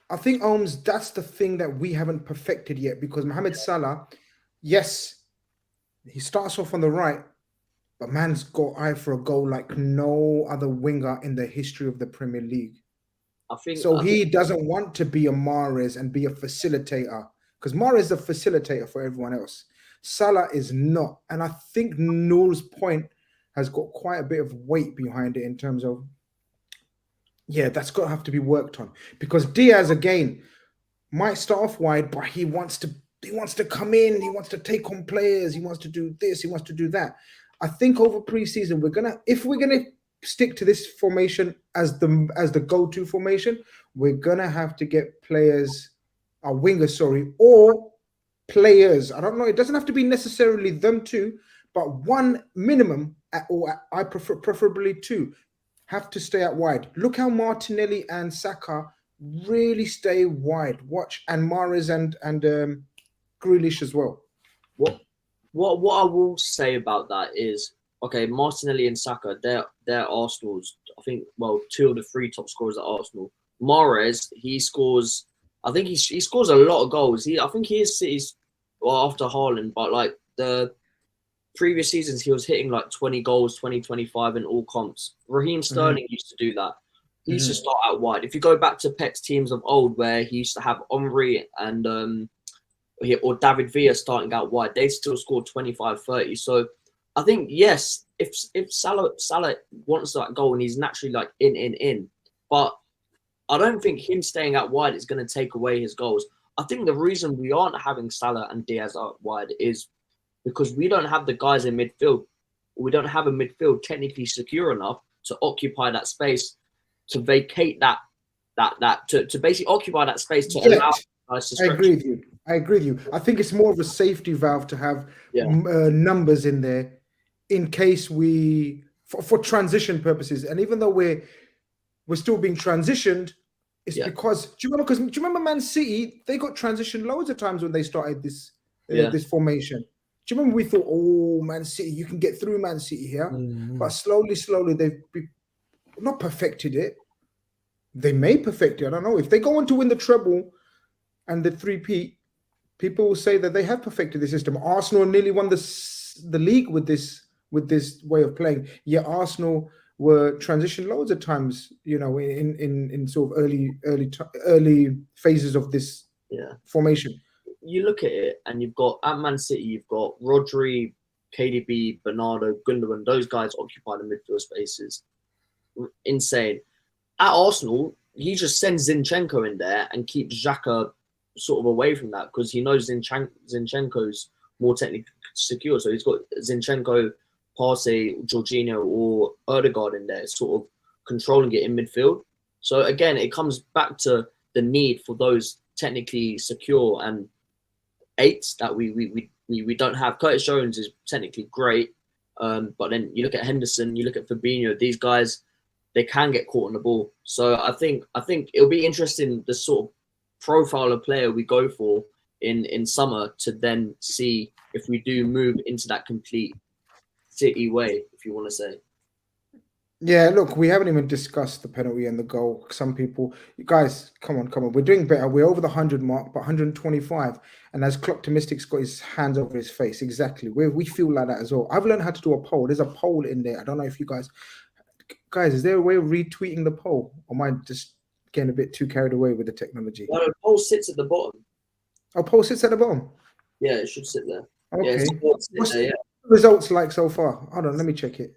I think, Ohms, that's the thing that we haven't perfected yet, because Mohamed Salah, yes, he starts off on the right, but man's got eye for a goal like no other winger in the history of the Premier League. He doesn't want to be a Mahrez and be a facilitator, because Mahrez is a facilitator for everyone else. Salah is not. And I think Noor's point has got quite a bit of weight behind it in terms of, yeah, that's got to have to be worked on, because Diaz, again, might start off wide, but he wants to come in, he wants to take on players, he wants to do this, he wants to do that. I think over preseason, if we're gonna stick to this formation as the go-to formation, we're gonna have to get players, or players. I don't know, it doesn't have to be necessarily them two, but one minimum, I preferably two, have to stay out wide. Look how Martinelli and Saka really stay wide. Watch, and Mahrez and Grealish as well. What I will say about that is, okay, Martinelli and Saka, they're Arsenal's, I think, well, 2 of the 3 top scorers at Arsenal. Mahrez, he scores, I think he scores a lot of goals. I think he is City's, well, after Haaland, but like the previous seasons, he was hitting like 20 goals, 20, 25 in all comps. Raheem Sterling used to do that. He used to start out wide. If you go back to Pep's teams of old, where he used to have Omri and or David Villa starting out wide, they still scored 25, 30. So I think, yes, if Salah wants that goal and he's naturally like in, but I don't think him staying out wide is going to take away his goals. I think the reason we aren't having Salah and Diaz out wide is because we don't have the guys in midfield. We don't have a midfield technically secure enough to occupy that space, to vacate to basically occupy that space to allow guys to stretch. I agree with you. I think it's more of a safety valve to have numbers in there in case for transition purposes. And even though we're still being transitioned, it's because do you remember Man City? They got transitioned loads of times when they started this formation. Do you remember we thought, oh, Man City, you can get through Man City here, but slowly they've not perfected it. They may perfect it. I don't know. If they go on to win the treble and the 3-peat, people will say that they have perfected the system. Arsenal nearly won the league with this way of playing. Yeah, Arsenal were transitioned loads of times, in sort of early phases of this formation. You look at it, and you've got at Man City, you've got Rodri, KDB, Bernardo, Gundogan. Those guys occupy the midfield spaces. Insane. At Arsenal, he just sends Zinchenko in there and keeps Xhaka sort of away from that, because he knows Zinchenko's more technically secure. So he's got Zinchenko, Partey, Jorginho, or Odegaard in there, sort of controlling it in midfield. So again, it comes back to the need for those technically secure and eights that we don't have. Curtis Jones is technically great, but then you look at Henderson, you look at Fabinho. These guys, they can get caught on the ball. So I think it'll be interesting the sort of profile of player we go for in summer, to then see if we do move into that complete City way, if you want to say. Yeah, look, we haven't even discussed the penalty and the goal. Some people, you guys, come on. We're doing better. We're over the 100 mark, but 125. And as Clocktomistic's got his hands over his face, exactly. We feel like that as well. I've learned how to do a poll. There's a poll in there. I don't know if you guys, is there a way of retweeting the poll? Or am I just getting a bit too carried away with the technology? No, the poll sits at the bottom. Oh, poll sits at the bottom? Yeah, it should sit there. Okay. Yeah, What's the results like so far? Hold on, let me check it.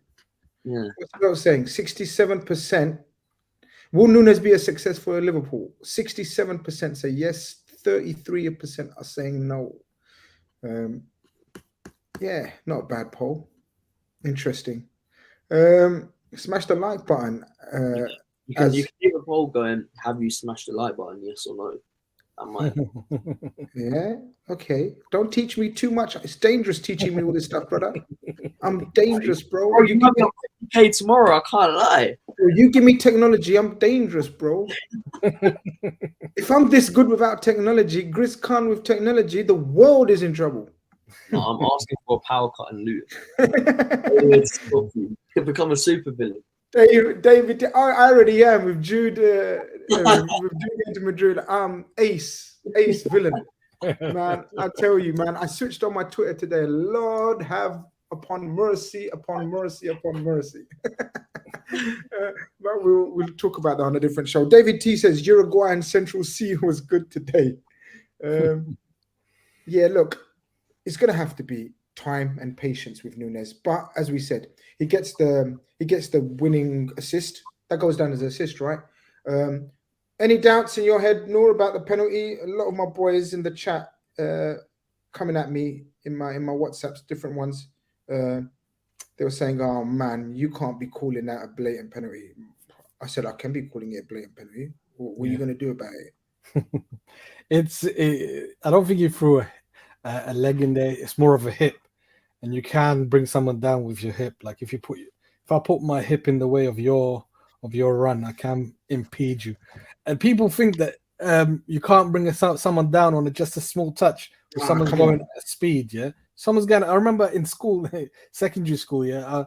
Yeah. What's the result saying? 67%. Will Nunez be a success for Liverpool? 67% say yes, 33% are saying no. Yeah, not a bad poll. Interesting. Smash the like button. You can leave a poll going, have you smashed the like button, yes or no? I might. Yeah, okay. Don't teach me too much. It's dangerous teaching me all this stuff, brother. I'm dangerous, bro. Bro, you might be paid tomorrow, I can't lie. You give me technology, I'm dangerous, bro. If I'm this good without technology, Grizz Khan with technology, the world is in trouble. No, I'm asking for a power cut and loot. To become a super villain. David, I already am with Jude. With Jude into Madrid. Ace villain. Man, I tell you, man, I switched on my Twitter today. Lord have upon mercy, upon mercy, upon mercy. But we'll talk about that on a different show. David T says Uruguay and Central C was good today. Yeah, look, it's gonna have to be time and patience with Nunez. But as we said, he gets the winning assist. That goes down as an assist, right? Any doubts in your head, Noor, about the penalty? A lot of my boys in the chat coming at me in my WhatsApps, different ones. They were saying, "Oh man, you can't be calling that a blatant penalty." I said, "I can be calling it a blatant penalty. What are you going to do about it?" I don't think he threw a leg in there. It's more of a hip, and you can bring someone down with your hip. Like if I put my hip in the way of your run, I can impede you. And people think that you can't bring someone down on just a small touch if someone's going at speed. Yeah, someone's going. I remember in school, secondary school. Yeah,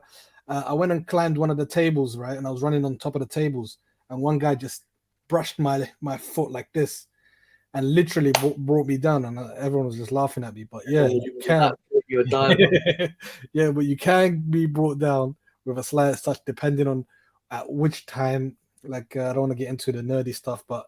I went and climbed one of the tables, right, and I was running on top of the tables, and one guy just brushed my foot like this, and literally brought me down, and everyone was just laughing at me. But yeah, you can. You're a diver. Yeah, but you can be brought down with a slight touch, depending on at which time. Like I don't want to get into the nerdy stuff, but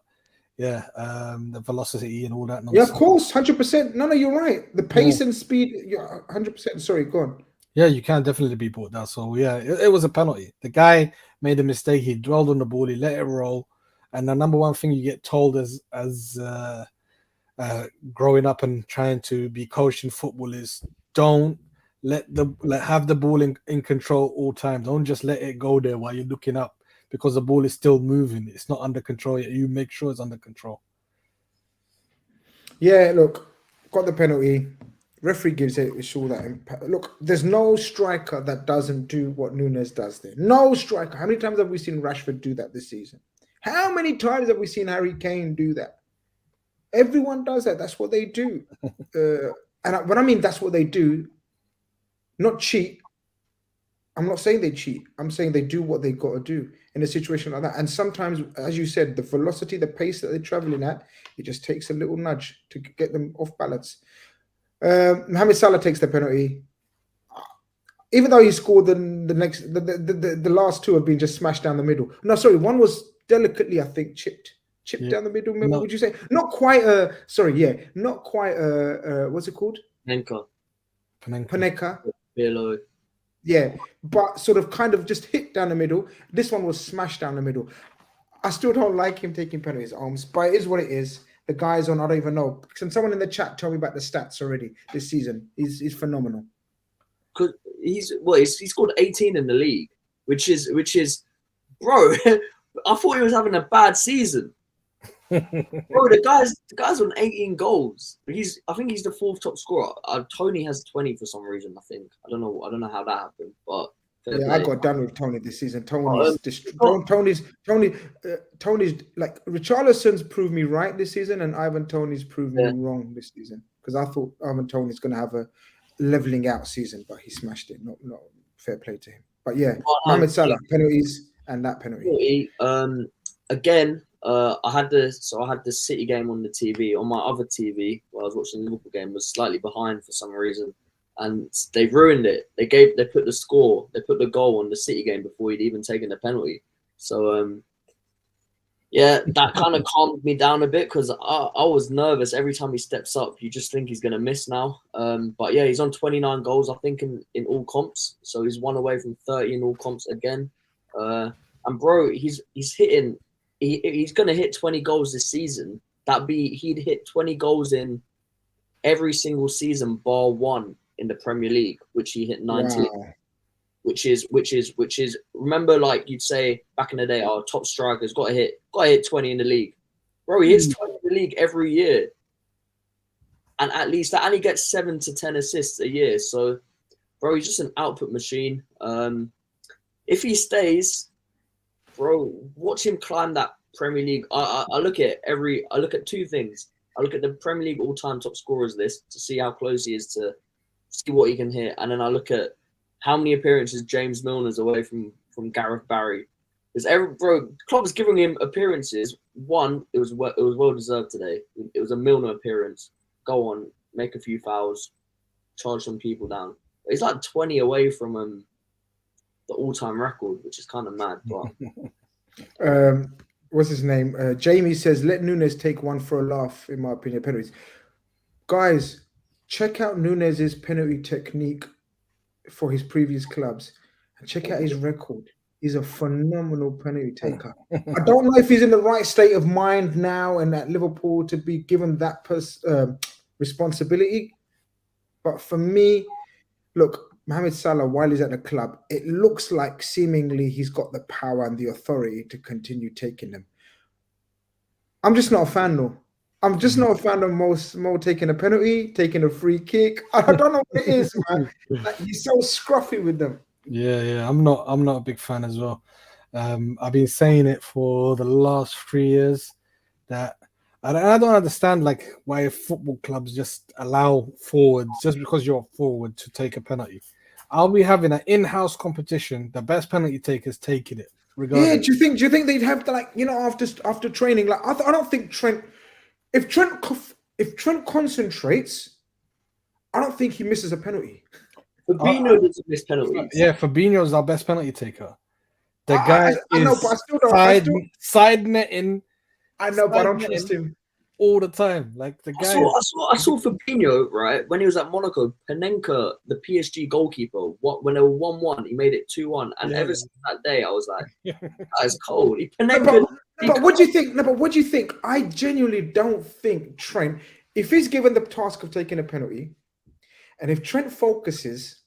yeah, the velocity and all that nonsense. Yeah, of course, 100%. No, you're right. The pace and speed, you're 100%. Sorry, go on. Yeah, you can definitely be brought down. So yeah, it was a penalty. The guy made a mistake. He dwelled on the ball. He let it roll. And the number one thing you get told as growing up and trying to be coached in football is don't have the ball in control all time. Don't just let it go there while you're looking up, because the ball is still moving. It's not under control yet. You make sure it's under control. Yeah, look, got the penalty. Referee gives it. It's all that impact. Look, there's no striker that doesn't do what Nunez does there. No striker. How many times have we seen Rashford do that this season? How many times have we seen Harry Kane do that? Everyone does that. That's what they do. And when I mean that's what they do, not cheat. I'm not saying they cheat. I'm saying they do what they got to do in a situation like that. And sometimes, as you said, the velocity, the pace that they're traveling at, it just takes a little nudge to get them off balance. Mohamed Salah takes the penalty. Even though he scored the last two have been just smashed down the middle. No, sorry, one was delicately, I think, chipped down the middle. No. Would you say not quite? Not quite. What's it called? Panenka. BILAL. Yeah, but sort of kind of just hit down the middle. This one was smashed down the middle. I still don't like him taking penalties, but it is what it is. The guy's on, I don't even know. Can someone in the chat tell me about the stats already this season? He's phenomenal. Because he's scored 18 in the league, which is bro. I thought he was having a bad season. Bro, the guy's on 18 goals. I think he's the fourth top scorer. Tony has 20 for some reason. I think I don't know how that happened, but yeah, I got done with Tony this season. Tony's like Richarlison's proved me right this season, and Ivan Tony's proved me wrong this season, because I thought Ivan Tony's going to have a leveling out season, but he smashed it. Not fair play to him. But yeah, Mohamed Salah penalties and that penalty. Again. I had the City game on the TV. On my other TV, where I was watching the Liverpool game, was slightly behind for some reason, and they ruined it. They put the goal on the City game before he'd even taken the penalty. So yeah, that kind of calmed me down a bit, because I was nervous every time he steps up. You just think he's gonna miss now. But yeah, he's on 29 goals, I think, in all comps. So he's one away from 30 in all comps again. And bro, he's hitting he's going to hit 20 goals this season. He'd hit 20 goals in every single season bar one in the Premier League, which he hit 19. Wow. Which is remember, like you'd say back in the day, our top strikers got to hit 20 in the league. Bro, he hits 20 in the league every year. And at least that, and he gets 7 to 10 assists a year. So, bro, he's just an output machine. If he stays, bro, watch him climb that Premier League. I look at two things. I look at the Premier League all-time top scorers list to see how close he is to see what he can hit, and then I look at how many appearances James Milner's away from Gareth Barry. Bro, Klopp's giving him appearances. One, it was well deserved today. It was a Milner appearance. Go on, make a few fouls, charge some people down. He's like 20 away from the all-time record, which is kind of mad. But what's his name? Jamie says, let Nunez take one for a laugh, in my opinion, penalties. Guys, check out Nunez's penalty technique for his previous clubs and check out his record. He's a phenomenal penalty taker. I don't know if he's in the right state of mind now and at Liverpool to be given that responsibility. But for me, look, Mohamed Salah, while he's at the club, it looks like seemingly he's got the power and the authority to continue taking them. I'm just not a fan, though. I'm just not a fan of Mo taking a penalty, taking a free kick. I don't know what it is, man. Like, he's so scruffy with them. Yeah. I'm not a big fan as well. I've been saying it for the last 3 years that I don't understand like why football clubs just allow forwards just because you're a forward to take a penalty. Are we having an in-house competition? The best penalty takers taking it. Regardless. Yeah. Do you think they'd have to, like, after training? Like, I don't think Trent. If Trent concentrates, I don't think he misses a penalty. Fabinho doesn't miss penalties. Yeah, Fabinho's our best penalty taker. The guy side netting. I know, but I don't trust him all the time. Like the guy. I saw Fabinho, right, when he was at Monaco. Panenka, the PSG goalkeeper, when they were 1-1, he made it 2-1. And ever since that day, I was like, that is cold. But what do you think? No, but what do you think? I genuinely don't think Trent, if he's given the task of taking a penalty, and if Trent focuses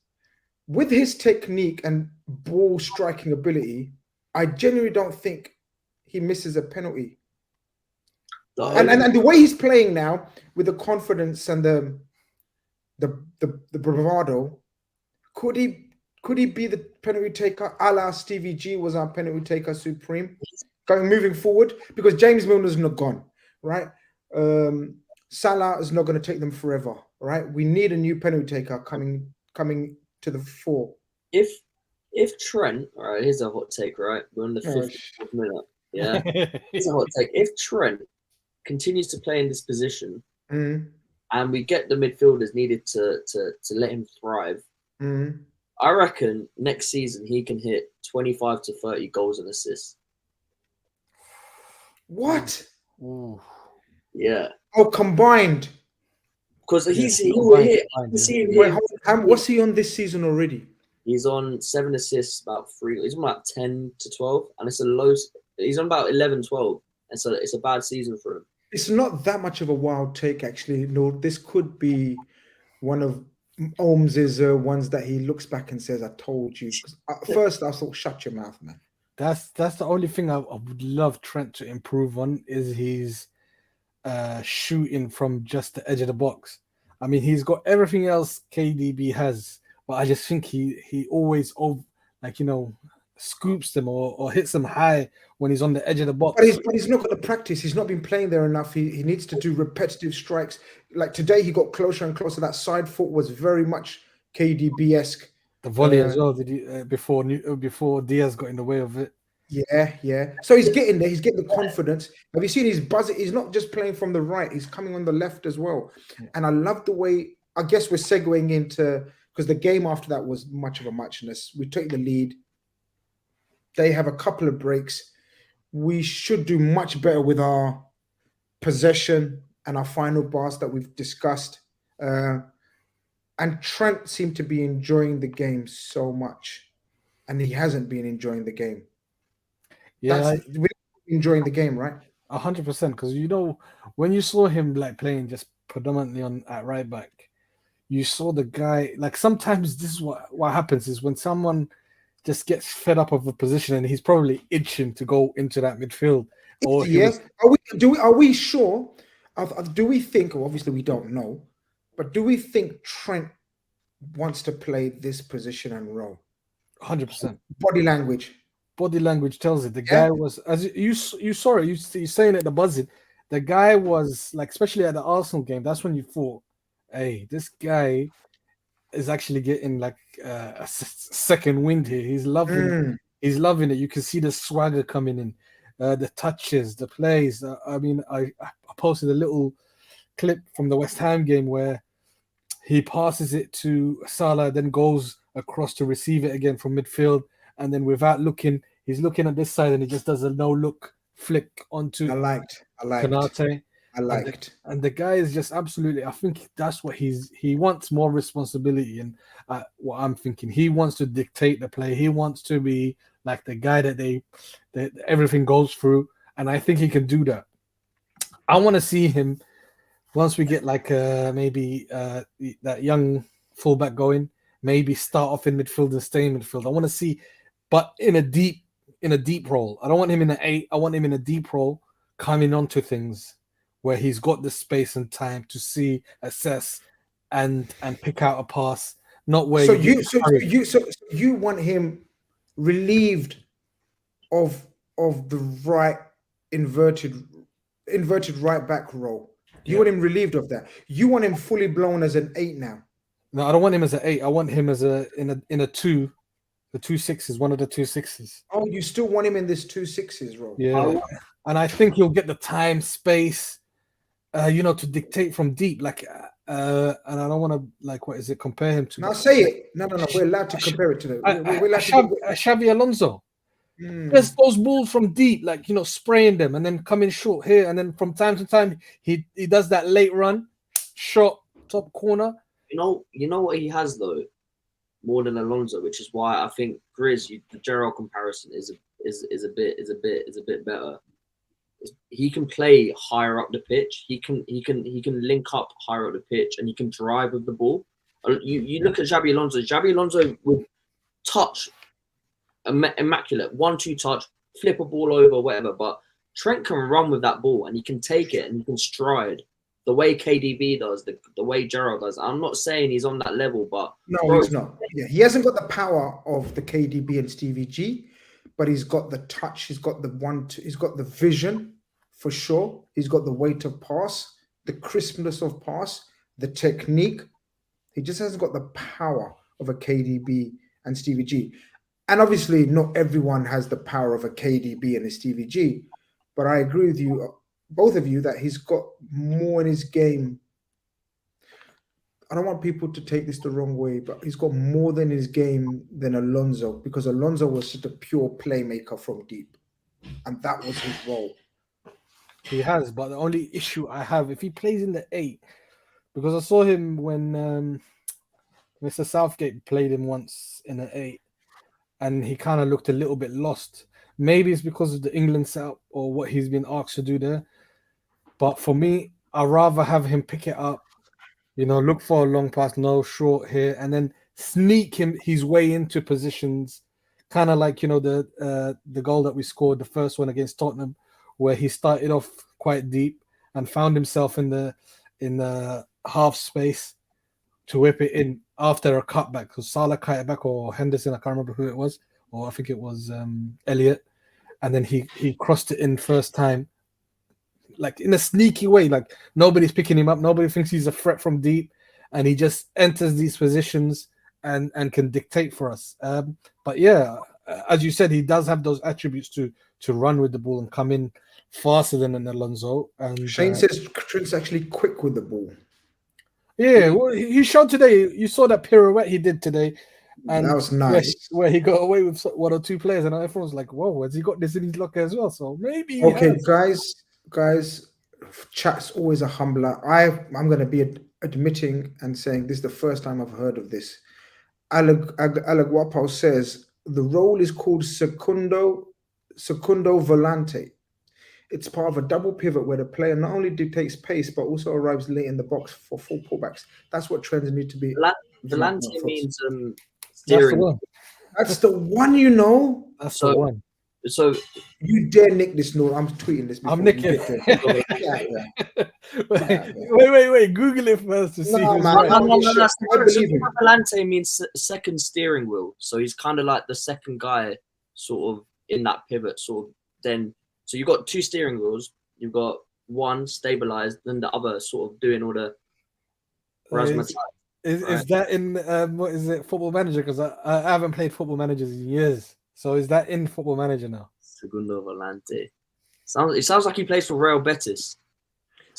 with his technique and ball striking ability, I genuinely don't think he misses a penalty. And the way he's playing now, with the confidence and the bravado, could he be the penalty taker, a la Stevie G was our penalty taker supreme, moving forward? Because James Milner's not gone, right? Salah is not going to take them forever, right? We need a new penalty taker coming to the fore. If Trent, all right, here's a hot take, right? We're in the 54th minute. Yeah, here's a hot take. If Trent continues to play in this position, and we get the midfielders needed to let him thrive, I reckon next season he can hit 25 to 30 goals and assists. What? Ooh. Yeah. Oh, combined. Because he will hit. What's he on this season already? He's on 7 assists, about 3. He's on about 10 to 12, and it's a low. He's on about 11, 12, and so it's a bad season for him. It's not that much of a wild take, actually. No, this could be one of Holmes's ones that he looks back and says, "I told you." At first, I thought, "Shut your mouth, man." That's the only thing I would love Trent to improve on is his shooting from just the edge of the box. I mean, he's got everything else KDB has, but I just think he always scoops them or hits them high when he's on the edge of the box. But he's not got the practice. He's not been playing there enough. He needs to do repetitive strikes. Like today, he got closer and closer. That side foot was very much KDB-esque. The volley as well. Did he before Diaz got in the way of it? Yeah. So he's getting there. He's getting the confidence. Have you seen his buzzer? He's not just playing from the right. He's coming on the left as well. Yeah. And I love the way. I guess we're segueing into, because the game after that was much of a muchness. We took the lead. They have a couple of breaks. We should do much better with our possession and our final pass that we've discussed. And Trent seemed to be enjoying the game so much, and he hasn't been enjoying the game. Yeah, we enjoying the game, right? 100%. Because when you saw him like playing just predominantly at right back, you saw the guy like sometimes this is what happens is when someone just gets fed up of a position and he's probably itching to go into that midfield. Or are we sure? Do we think? Well, obviously we don't know, but do we think Trent wants to play this position and role? 100%. Body language tells it. The guy was, as you saw it. You saying it, the buzzing. The guy was like, especially at the Arsenal game. That's when you thought, hey, this guy is actually getting like a second wind here. He's loving it. You can see the swagger coming in, the touches, the plays. I posted a little clip from the West Ham game where he passes it to Salah, then goes across to receive it again from midfield, and then without looking, he's looking at this side and he just does a no-look flick onto I liked Khanage. And the guy is just absolutely, I think that's what he wants more responsibility. And what I'm thinking, he wants to dictate the play. He wants to be like the guy that everything goes through. And I think he can do that. I want to see him once we get like maybe that young fullback going, maybe start off in midfield and stay in midfield. I want to see, but in a deep role. I don't want him in an 8. I want him in a deep role, coming onto things where he's got the space and time to see, assess, and pick out a pass. Not where you want him relieved of the right inverted right back role. You want him relieved of that. You want him fully blown as an 8 now. No, I don't want him as an 8. I want him as in a 2. The 2 6s, one of the 2 6s. Oh, you still want him in this 2 6s role? Yeah, and I think he'll get the time, space, to dictate from deep. Like, and I don't want to compare him to. Now say it. No. We're allowed to compare it to the. Xabi Alonso. There's those balls from deep, like spraying them and then coming short here, and then from time to time he does that late run, shot top corner. You know what he has though. More than Alonso, which is why I think Grizz, the Gerrard comparison is a bit better. He can play higher up the pitch. He can link up higher up the pitch, and he can drive with the ball. You look at Xabi Alonso. Xabi Alonso would touch immaculate 1-2 touch, flip a ball over, whatever. But Trent can run with that ball, and he can take it, and he can stride. The way KDB does, the way Gerrard does. I'm not saying he's on that level, but he's not. Yeah, he hasn't got the power of the KDB and Stevie G, but he's got the touch. He's got he's got the vision for sure. He's got the weight of pass, the crispness of pass, the technique. He just hasn't got the power of a KDB and Stevie G. And obviously, not everyone has the power of a KDB and a Stevie G. But I agree with you, both of you, that he's got more in his game. I don't want people to take this the wrong way, but he's got more than his game than Alonso, because Alonso was just a pure playmaker from deep, and that was his role. He has, but the only issue I have, if he plays in the 8, because I saw him when Mr. Southgate played him once in the 8, and he kind of looked a little bit lost. Maybe it's because of the England setup or what he's been asked to do there. But for me, I'd rather have him pick it up, look for a long pass, no short here, and then sneak his way into positions, kind of like, the goal that we scored, the first one against Tottenham, where he started off quite deep and found himself in the half space to whip it in after a cutback. So Salah cut it back, or Henderson, I can't remember who it was, or I think it was Elliott. And then he crossed it in first time, like in a sneaky way, like nobody's picking him up, nobody thinks he's a threat from deep, and he just enters these positions and can dictate for us. But yeah, as you said, he does have those attributes to run with the ball and come in faster than an Alonso. And Shane says Trent's actually quick with the ball. Yeah, well, he showed today. You saw that pirouette he did today. And that was nice. Where he got away with 1 or 2 players, and everyone was like, "Whoa, has he got this in his locker as well?" So maybe. Okay, guys, chat's always a humbler. I'm going to be admitting and saying this is the first time I've heard of this. Alec Wapo says the role is called Secundo Volante. It's part of a double pivot where the player not only dictates pace but also arrives late in the box for full pullbacks. That's what trends need to be. Volante means That's the steering. one. That's the one, you know. That's the one. So you dare nick this note? I'm tweeting this. I'm nicking. Wait. Google it first to see who's right. No. Volante means second steering wheel. So he's kind of like the second guy, sort of in that pivot. Sort of then. So you've got two steering wheels. You've got one stabilized, then the other sort of doing all the. Is that in what is it, Football Manager? Because I haven't played Football Managers in years. So is that in Football Manager now? Segundo Volante. It sounds like he plays for Real Betis.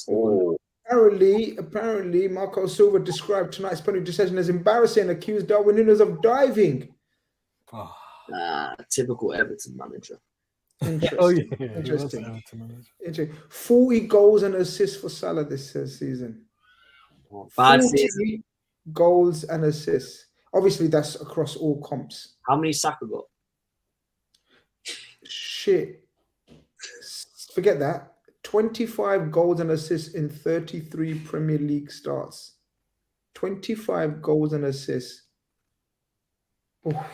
Oh. Apparently, Marco Silva described tonight's penalty decision as embarrassing, accused Darwin Nunez of diving. Typical Everton manager. Interesting. 40 goals and assists for Salah this season. 40 goals and assists. Obviously, that's across all comps. How many Saka got? Shit. Forget that. 25 goals and assists in 33 Premier League starts. 25 goals and assists. Oh,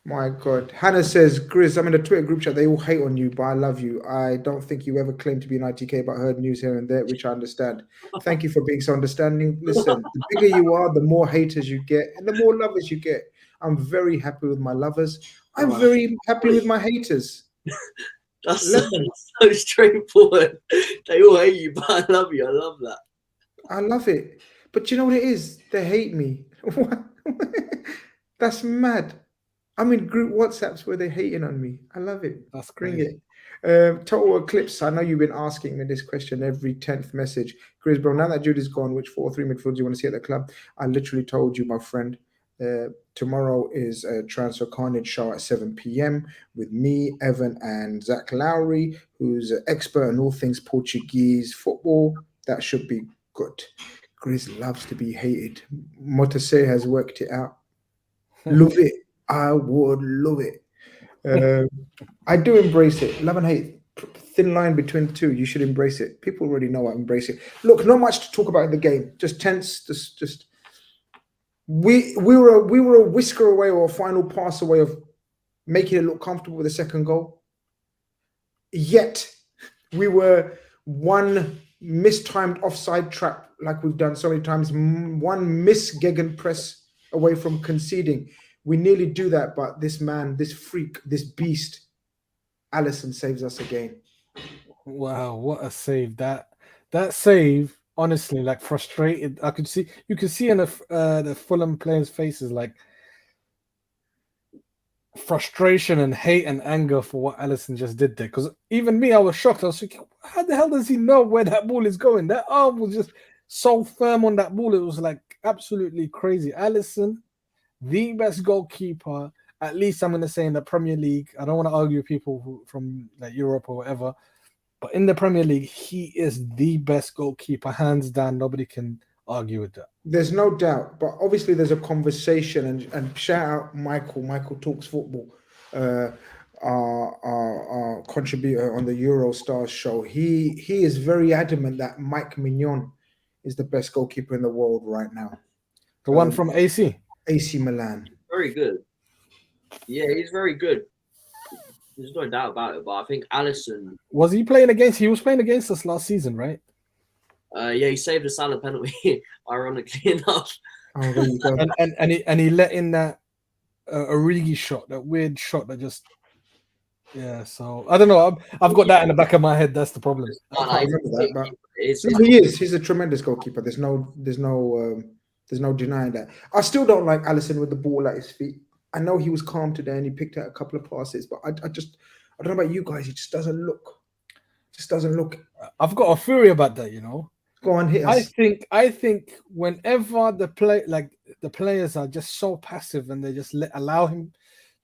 my God. Hannah says, Grizz, I'm in a Twitter group chat. They all hate on you, but I love you. I don't think you ever claimed to be an ITK, but heard news here and there, which I understand. Thank you for being so understanding. Listen, the bigger you are, the more haters you get and the more lovers you get. I'm very happy with my lovers. I'm very happy with my haters. That's so straightforward. They all hate you, but I love you. I love that. I love it. But you know what it is? They hate me. That's mad. I'm in group WhatsApps where they're hating on me. I love it. That's Bring great. it. Total Eclipse. I know you've been asking me this question every 10th message. Grizz, bro, now that Judy's gone, which 4-3 midfield do you want to see at the club? I literally told you, my friend. Tomorrow is a Transfer Khanage show at 7 p.m. with me, Evan, and Zach Lowry, who's an expert on all things Portuguese football. That should be good. Grizz loves to be hated. Motase has worked it out. Love it. I would love it. I do embrace it. Love and hate. Thin line between the two. You should embrace it. People already know I embrace it. Look, not much to talk about in the game. Just tense. Just. We were a whisker away or a final pass away of making it look comfortable with the second goal. Yet we were one mistimed offside trap, like we've done so many times, one gegen press away from conceding. We nearly do that, but this man, this freak, this beast, Alisson saves us again. Wow, what a save! That save. Honestly, like frustrated. You could see in the Fulham players' faces like frustration and hate and anger for what Alisson just did there. Because even me, I was shocked. I was thinking, how the hell does he know where that ball is going? That arm was just so firm on that ball. It was like absolutely crazy. Alisson, the best goalkeeper, at least I'm going to say in the Premier League. I don't want to argue with people from like Europe or whatever. But in the Premier League, he is the best goalkeeper, hands down. Nobody can argue with that. There's no doubt. But obviously, there's a conversation. And shout out Michael. Michael Talks Football, our contributor on the Eurostars show. He is very adamant that Mike Mignon is the best goalkeeper in the world right now. The one from AC Milan. Very good. Yeah, he's very good. There's no doubt about it, but I think Alisson... He was playing against us last season, right? Yeah, he saved a Salah penalty, ironically enough. Oh, there you go. and he let in that Origi shot, that weird shot that just... Yeah, so I don't know. I've got that in the back of my head. That's the problem. I can't remember that, but he is. He's a tremendous goalkeeper. There's no denying that. I still don't like Alisson with the ball at his feet. I know he was calm today and he picked out a couple of passes, but I don't know about you guys. He just doesn't look. I've got a theory about that, you know. Go on, hit us. I think whenever the players are just so passive and they just allow him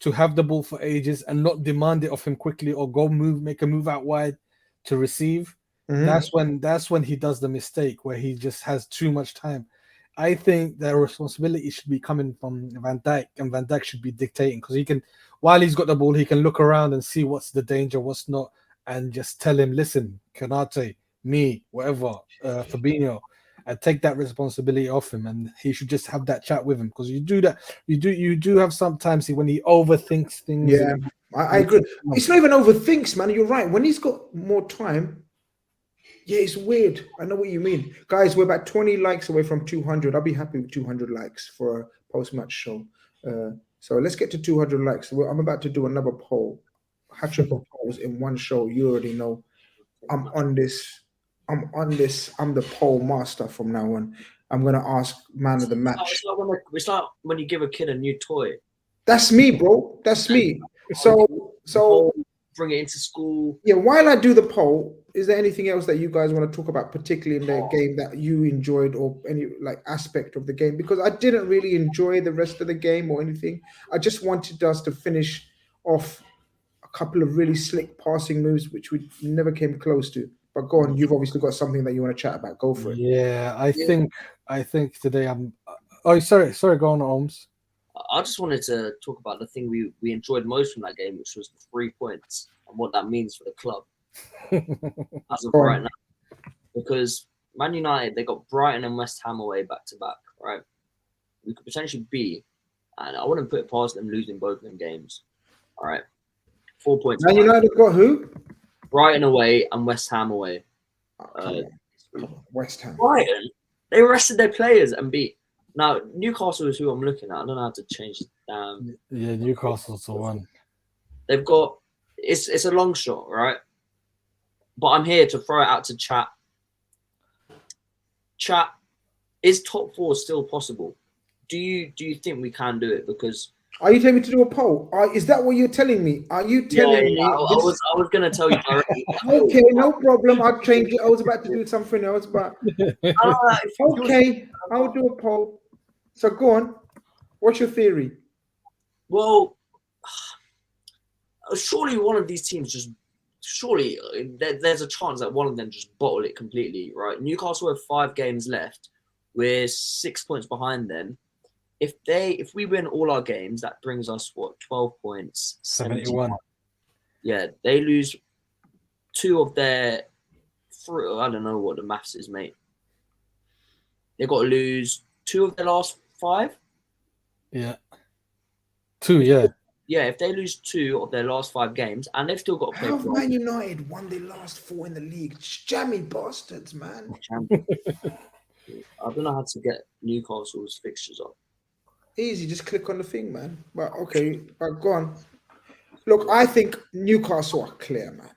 to have the ball for ages and not demand it of him quickly or make a move out wide to receive, that's when he does the mistake where he just has too much time. I think the responsibility should be coming from Van Dijk, and Van Dijk should be dictating because he can, while he's got the ball, he can look around and see what's the danger, what's not, and just tell him, listen, Kanate, me, whatever, Fabinho, and take that responsibility off him, and he should just have that chat with him, because you do that. You do have sometimes when he overthinks things. Yeah, I agree. It's not even overthinks, man. You're right. When he's got more time, yeah, it's weird. I know what you mean, guys. We're about 20 likes away from 200. I'll be happy with 200 likes for a post-match show. So let's get to 200 likes. I'm about to do another poll. Hat-trick of polls in one show. You already know. I'm on this. I'm the poll master from now on. I'm gonna ask man of the match. It's like when you give a kid a new toy. That's me, bro. That's me. So bring it into school. Yeah. While I do the poll, is there anything else that you guys want to talk about, particularly in the game that you enjoyed, or any aspect of the game? Because I didn't really enjoy the rest of the game or anything. I just wanted us to finish off a couple of really slick passing moves, which we never came close to. But go on, you've obviously got something that you want to chat about. Go for it. Yeah, I think today I'm. Oh, sorry, go on, Holmes. I just wanted to talk about the thing we enjoyed most from that game, which was the 3 points and what that means for the club as of right now. Because Man United, they got Brighton and West Ham away back to back, right? We could potentially be, and I wouldn't put it past them losing both of them games. All right, 4 points. Man United got who? Brighton away and West Ham away. West Ham. Brighton, they rested their players and beat. Now, Newcastle is who I'm looking at. I don't know how to change it. Yeah, Newcastle's the one. They've got, it's a long shot, right? But I'm here to throw it out to chat. Chat, is top 4 still possible? Do you think we can do it? Because are you telling me to do a poll? Is that what you're telling me? Are you telling me? I was going to tell you directly. Okay, no problem. I'll change it. I was about to do something else, but okay, I'll do a poll. So go on. What's your theory? Well, surely one of these teams there's a chance that one of them just bottle it completely, right? Newcastle have 5 games left. We're 6 points behind them. If we win all our games, that brings us 12 points, 71. Yeah, they lose 2 of their 3. I don't know what the maths is, mate. They've got to lose 2 of their last 5. Yeah, 2. Yeah. Yeah, if they lose 2 of their last 5 games, and they've still got to play. How have Man United won their last 4 in the league? Jammy bastards, man. I don't know how to get Newcastle's fixtures up. Easy, just click on the thing, man. But okay, but go on. Look, I think Newcastle are clear, man.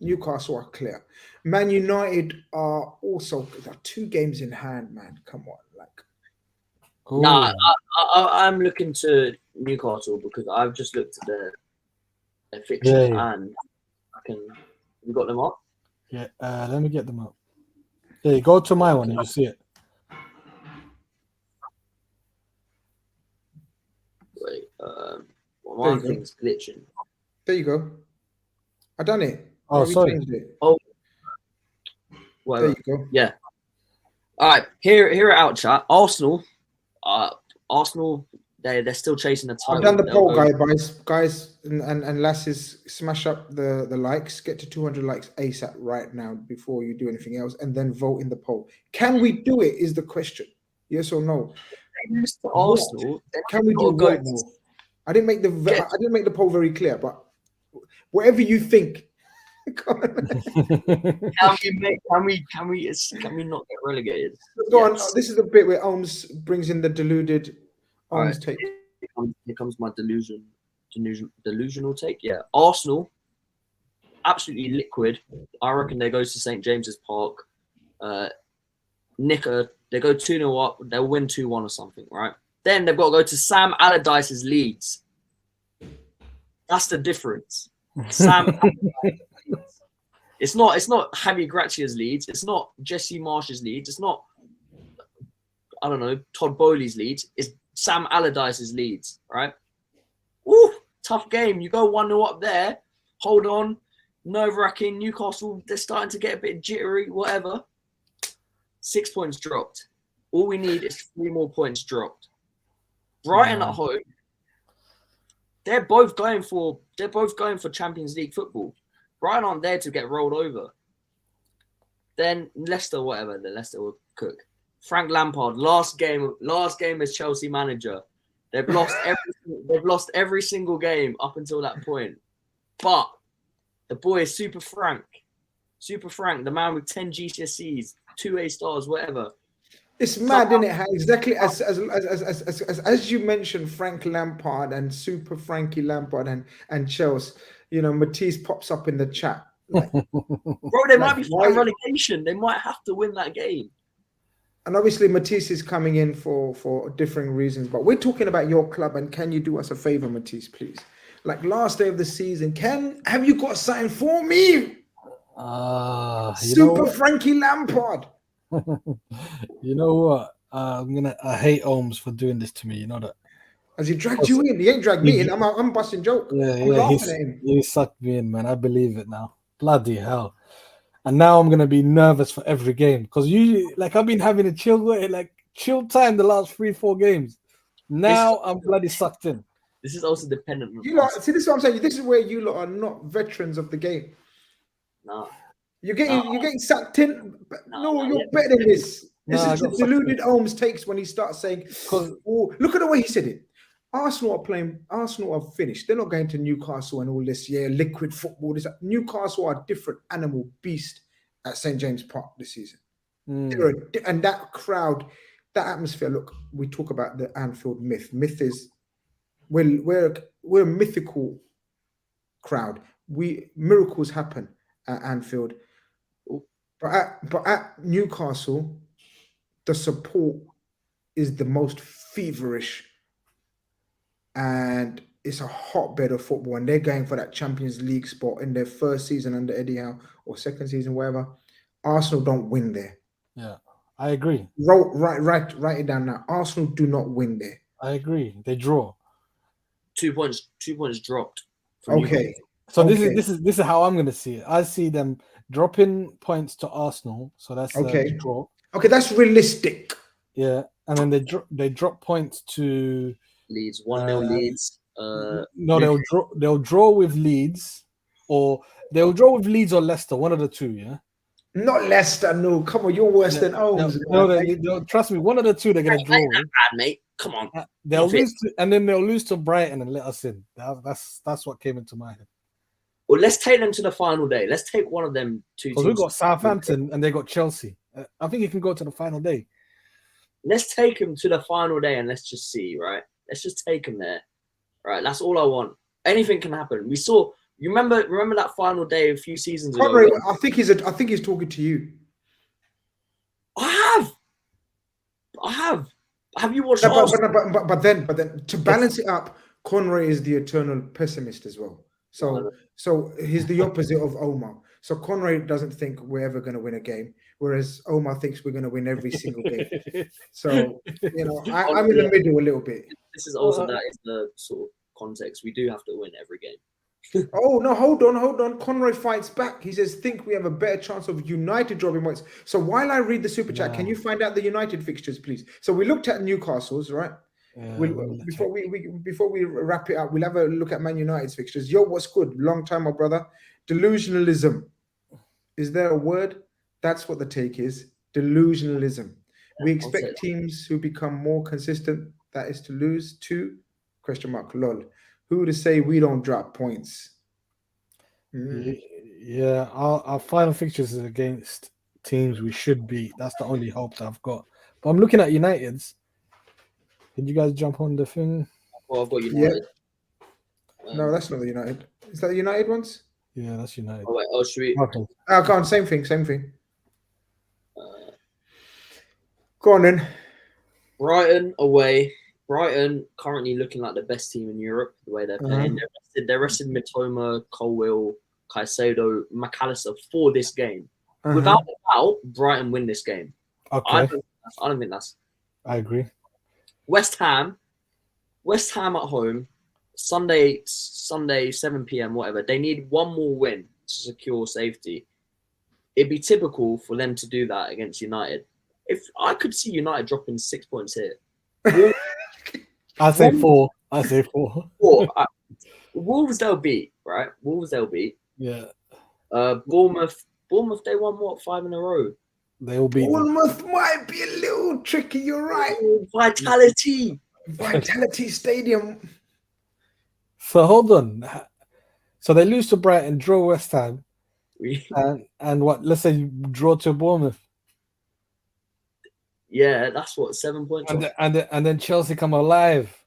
Newcastle are clear. Man United are also 2 games in hand, man. Come on, Nah, I'm looking to Newcastle because I've just looked at their fixtures and you got them up? Yeah, let me get them up. There you go to my one and you see it. Wait, one thing's glitching. There you go. I done it. Oh, sorry. Oh, there you go. Yeah. All right, here it out, chat. Arsenal, they're still chasing the title. I've done the poll, guys, and lasses. Smash up the likes. Get to 200 likes ASAP right now before you do anything else, and then vote in the poll. Can we do it? Is the question. Yes or no? Arsenal. Can we do what? I didn't make the poll very clear, but whatever you think. Can we not get relegated? Go on. This is the bit where Holmes brings in the deluded Holmes take. Here comes my delusional take. Yeah, Arsenal, absolutely liquid. I reckon they go to St James's Park. Nicker, they go 2-0 up. They'll win 2-1 or something, right? Then they've got to go to Sam Allardyce's Leeds. That's the difference. Sam. It's not Javi Gracia's Leeds. It's not Jesse Marsh's Leeds. It's not, I don't know, Todd Bowley's Leeds. It's Sam Allardyce's Leeds, right? Woo, tough game. You go 1-0 up there. Hold on. Nerve-wracking. Newcastle, they're starting to get a bit jittery, whatever. 6 points dropped. All we need is 3 more points dropped. Brighton at home. They're both going for Champions League football. Brighton aren't there to get rolled over. Then Leicester, whatever. Then Leicester will cook. Frank Lampard, last game as Chelsea manager. They've lost every single game up until that point. But the boy is Super Frank, the man with 10 GCSEs, 2 A stars, whatever. It's mad, isn't it? How exactly as you mentioned, Frank Lampard and Super Frankie Lampard and Chelsea. You know, Matisse pops up in the chat. Like, bro, they might be fighting relegation. They might have to win that game. And obviously, Matisse is coming in for differing reasons. But we're talking about your club, and can you do us a favor, Matisse, please? Like last day of the season, have you got something for me? Super Frankie Lampard. You know what? I hate Holmes for doing this to me. You know that. Has he dragged you in? He ain't dragged me in. I'm busting joke. I'm laughing at him. He sucked me in, man. I believe it now. Bloody hell. And now I'm gonna be nervous for every game because usually, like, I've been having a chill time the last 3-4 games. Now I'm bloody sucked in. This is also dependent. You lot, see, this is what I'm saying. This is where you lot are not veterans of the game. No. You're getting sucked in. You're better than this. This is the deluded Holmes takes when he starts saying, look at the way he said it. Arsenal are finished. They're not going to Newcastle and all this, liquid football. Newcastle are a different animal beast at St. James Park this season. And that crowd, that atmosphere, look, we talk about the Anfield myth. Myth is, we're a mythical crowd. Miracles happen at Anfield. But at Newcastle, the support is the most feverish. And it's a hotbed of football, and they're going for that Champions League spot in their first season under Eddie Howe or second season, wherever. Arsenal don't win there. Yeah, I agree. Write it down now. Arsenal do not win there. I agree. They draw. 2 points dropped. Okay. So this is how I'm going to see it. I see them dropping points to Arsenal. So that's a draw. Okay, that's realistic. Yeah, and then they drop points to Leeds, 1-0 Leeds. No, they'll draw with Leeds, or they'll draw with Leeds or Leicester, one of the two, yeah? Not Leicester, no. Come on, you're worse than Holmes. No, trust me, one of the two they're going to draw. Bad, mate. Come on. They'll lose and then they'll lose to Brighton and let us in. That's what came into my head. Well, let's take them to the final day. Let's take one of them two teams. Because we've got Southampton and they got Chelsea. I think you can go to the final day. Let's take them to the final day and let's just see, right? Let's just take them there. Right, that's all I want. Anything can happen. We saw. You remember that final day a few seasons ago? I think he's talking to you. I have. Have you watched? But then to balance it up, Conroy is the eternal pessimist as well. So he's the opposite of Omar. So Conroy doesn't think we're ever going to win a game, whereas Omar thinks we're going to win every single game. So I'm in the middle a little bit. This is also that is the sort of context. We do have to win every game. Oh no! Hold on. Conroy fights back. He says, "Think we have a better chance of United dropping points." So while I read the super chat, can you find out the United fixtures, please? So we looked at Newcastle's, right? Before we wrap it up, we'll have a look at Man United's fixtures. Yo, what's good? Long time, my brother. Delusionalism. Is there a word? That's what the take is. Delusionalism. We expect teams who become more consistent. That is to lose to ? Lol. Who to say we don't drop points? Yeah, our final fixtures is against teams we should beat. That's the only hope that I've got. But I'm looking at United's. Did you guys jump on the thing? Well, I've got United. Yeah. No, that's not the United. Is that the United ones? Yeah, that's United. Oh, wait. Should we? Okay. Go on. Same thing. Go on then. Brighton away. Brighton currently looking like the best team in Europe, the way they're playing. They're rested Mitoma, Colwill, Caicedo, McAllister for this game. Without a doubt, Brighton win this game. Okay. I don't think that's... I agree. West Ham at home, Sunday 7 p.m, whatever. They need one more win to secure safety. It'd be typical for them to do that against United. If I could see United dropping 6 points here. I say 4. I say 4. 4. Wolves they'll beat, right? Wolves they'll beat. Yeah. Bournemouth, they won what, 5 in a row? They will beat them. Bournemouth might be a little tricky. You're right. Vitality Stadium. So hold on. So they lose to Brighton, draw West Ham, and what? Let's say you draw to Bournemouth. Yeah, that's what, 7 points. And then Chelsea come alive.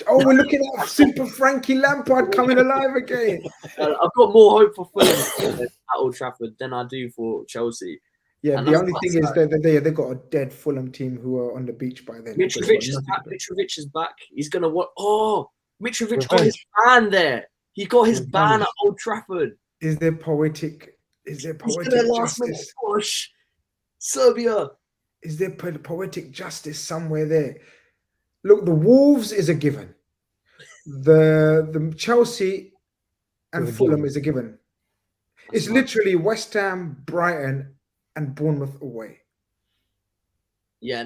Oh, we're looking at Super Frankie Lampard coming alive again. I've got more hope for Fulham at Old Trafford than I do for Chelsea. Yeah, and the only thing is that they've got a dead Fulham team who are on the beach by then. Mitrovic is back. Mitrovic is back. He's gonna what? Oh, Mitrovic got his ban there. He got his ban at Old Trafford. Is there poetic justice? Push Serbia. Is there poetic justice somewhere there? Look, the Wolves is a given. The Chelsea and Fulham is a given. It's literally West Ham, Brighton, and Bournemouth away. Yeah,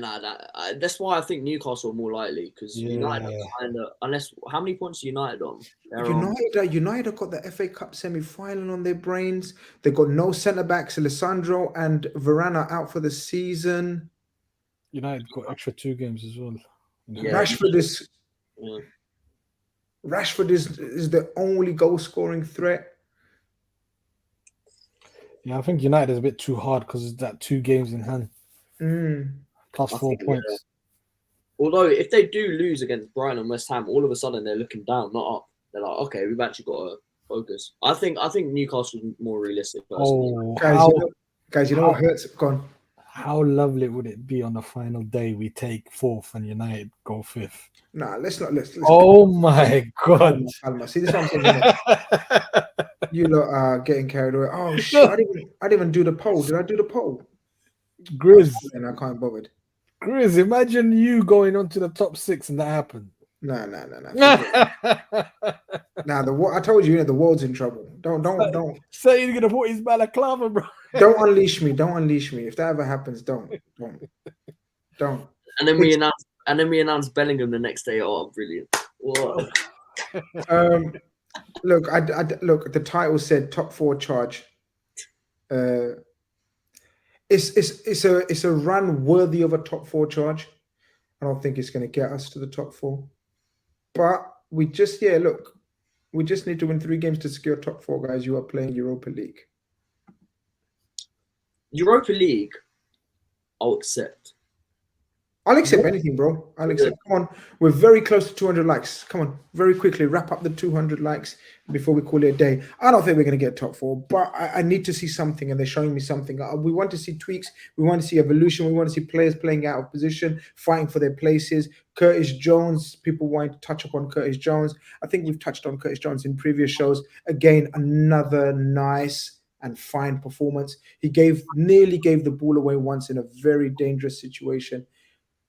that's why I think Newcastle are more likely, because United are kind of, unless, how many points are United on? United have got the FA Cup semi-final on their brains. They've got no centre-backs. Alessandro and Varane out for the season. United got extra 2 games as well. Yeah. Rashford is the only goal-scoring threat. Yeah, I think United is a bit too hard because it's that 2 games in hand. Plus 4 points. Yeah. Although, if they do lose against Brighton and West Ham, all of a sudden they're looking down, not up. They're like, okay, we've actually got to focus. I think Newcastle's more realistic. Personally. Guys, you know what hurts? Go on. How lovely would it be on the final day we take 4th and United go 5th? Nah, let's not. Oh my God! See, this is what I'm saying. You lot are getting carried away. Oh shit! I didn't even do the poll. Did I do the poll? Grizz, and I can't bother. Grizz, imagine you going on to the top 6 and that happened. No. Nah, I told you, the world's in trouble. Don't. Say he's gonna put his balaclava, bro. Don't unleash me. If that ever happens, don't. And then we announce Bellingham the next day. Oh, brilliant! Whoa. Look, look. The title said top 4 charge. It's a run worthy of a top 4 charge. I don't think it's going to get us to the top 4, but we just need to win 3 games to secure top 4, guys. You are playing Europa League. Europa League, I'll accept. I'll accept anything, bro. I'll accept. Come on, we're very close to 200 likes. Come on, very quickly, wrap up the 200 likes before we call it a day. I don't think we're going to get top 4, but I need to see something, and they're showing me something. We want to see tweaks. We want to see evolution. We want to see players playing out of position, fighting for their places. Curtis Jones, people want to touch upon Curtis Jones. I think we've touched on Curtis Jones in previous shows. Again, another nice and fine performance. He nearly gave the ball away once in a very dangerous situation.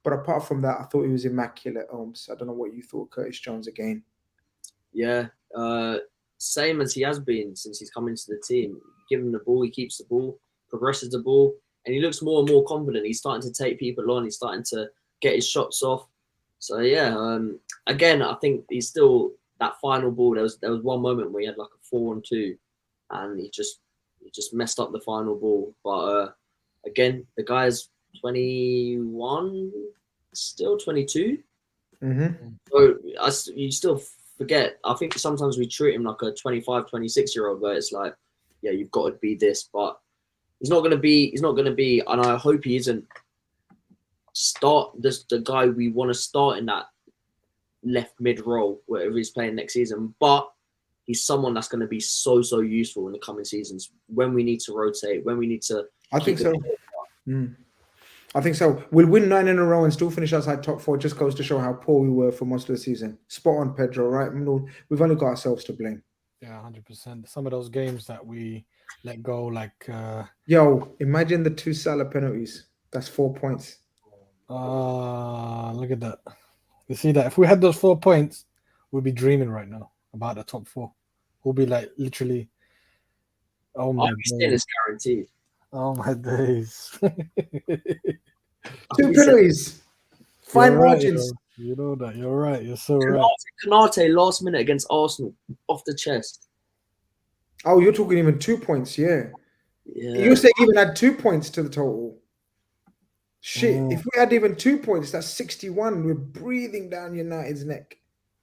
But apart from that, I thought he was immaculate, Holmes. I don't know what you thought, Curtis Jones, again. Yeah, same as he has been since he's come into the team. Give him the ball, he keeps the ball, progresses the ball, and he looks more and more confident. He's starting to take people on. He's starting to get his shots off. So, yeah, again, I think he's still that final ball. There was one moment where he had like a 4-on-2, and he just messed up the final ball. But, again, the guy's 21, still 22. So you still forget. I think sometimes we treat him like a 25, 26-year-old, where it's like, yeah, you've got to be this, but he's not going to be, and I hope he isn't the guy we want to start in that left mid role, wherever he's playing next season. But he's someone that's going to be so useful in the coming seasons when we need to rotate, when we need to. I think so. I think so. We'll win 9 in a row and still finish outside top 4. Just goes to show how poor we were for most of the season. Spot on, Pedro, right? We've only got ourselves to blame. Yeah, 100%. Some of those games that we let go, like... Yo, imagine the 2 Salah penalties. That's 4 points. Look at that. You see that? If we had those 4 points, we'd be dreaming right now about the top 4. We'll be like, literally... Oh, my God. Still is guaranteed. Oh my days. 2 penalties. Fine margins. You know that. You're right. You're so right. Khanage last minute against Arsenal off the chest. Oh, you're talking even 2 points, yeah. Yeah. You're saying even add 2 points to the total. Shit, Mm. if we had even 2 points, that's 61. We're breathing down United's neck.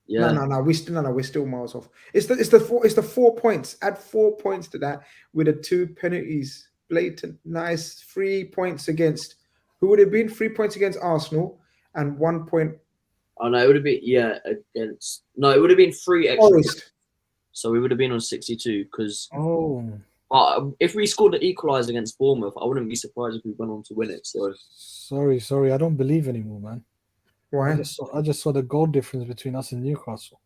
Yeah. No. We're still miles off. It's the 4 points. Add 4 points to that with the 2 penalties. Blatant, nice 3 points against who would have been 3 points against Arsenal and 1 point Oh no, it would have been against. No, it would have been 3 extra. Forest. So we would have been on 62 because Oh, if we scored the equaliser against Bournemouth, I wouldn't be surprised if we went on to win it. So sorry. I don't believe anymore, man. Why? I just saw the goal difference between us and Newcastle.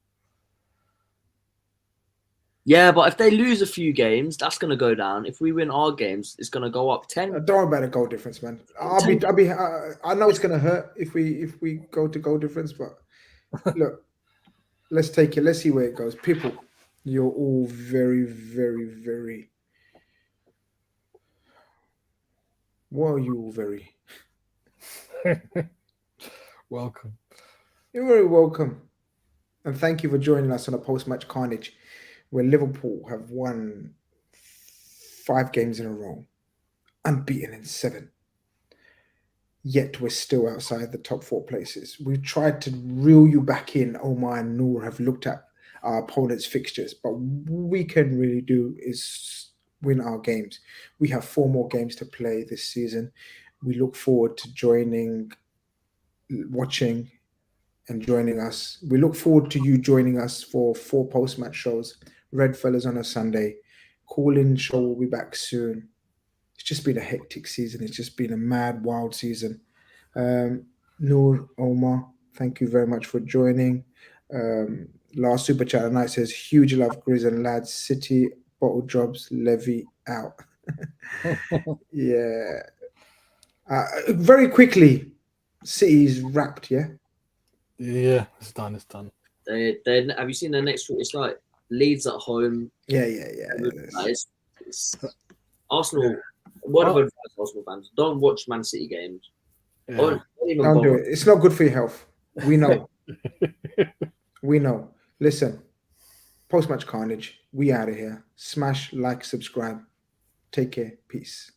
yeah, but if they lose a few games, that's gonna go down. If we win our games, it's gonna go up 10. Don't worry about the goal difference, man. I know it's gonna hurt if we go to goal difference, but look, let's take it. Let's see where it goes. People, you're all very, very, very. What are you all very? Welcome. You're very welcome, and thank you for joining us on a post-match carnage, where Liverpool have won 5 games in a row, unbeaten in 7. Yet we're still outside the top 4 places. We've tried to reel you back in. Omar and Noor have looked at our opponent's fixtures, but what we can really do is win our games. We have 4 more games to play this season. We look forward to watching and joining us. We look forward to you joining us for 4 post-match shows. RedFellas on a Sunday. Call-in show will be back soon. It's just been a hectic season. It's just been a mad, wild season. Noor, Omar, thank you very much for joining. Last super chat tonight says, huge love, Grizz and lads. City, bottle jobs, Levy out. Yeah. Very quickly, City's wrapped, yeah? Yeah, it's done. They have you seen their next? It's like Leeds at home. Yeah. It's Arsenal. Word of advice, Arsenal fans: don't watch Man City games. Yeah. Don't even Don't do bother. it. It's not good for your health. We know. We know. Listen, post-match carnage. We out of here. Smash, like, subscribe. Take care. Peace.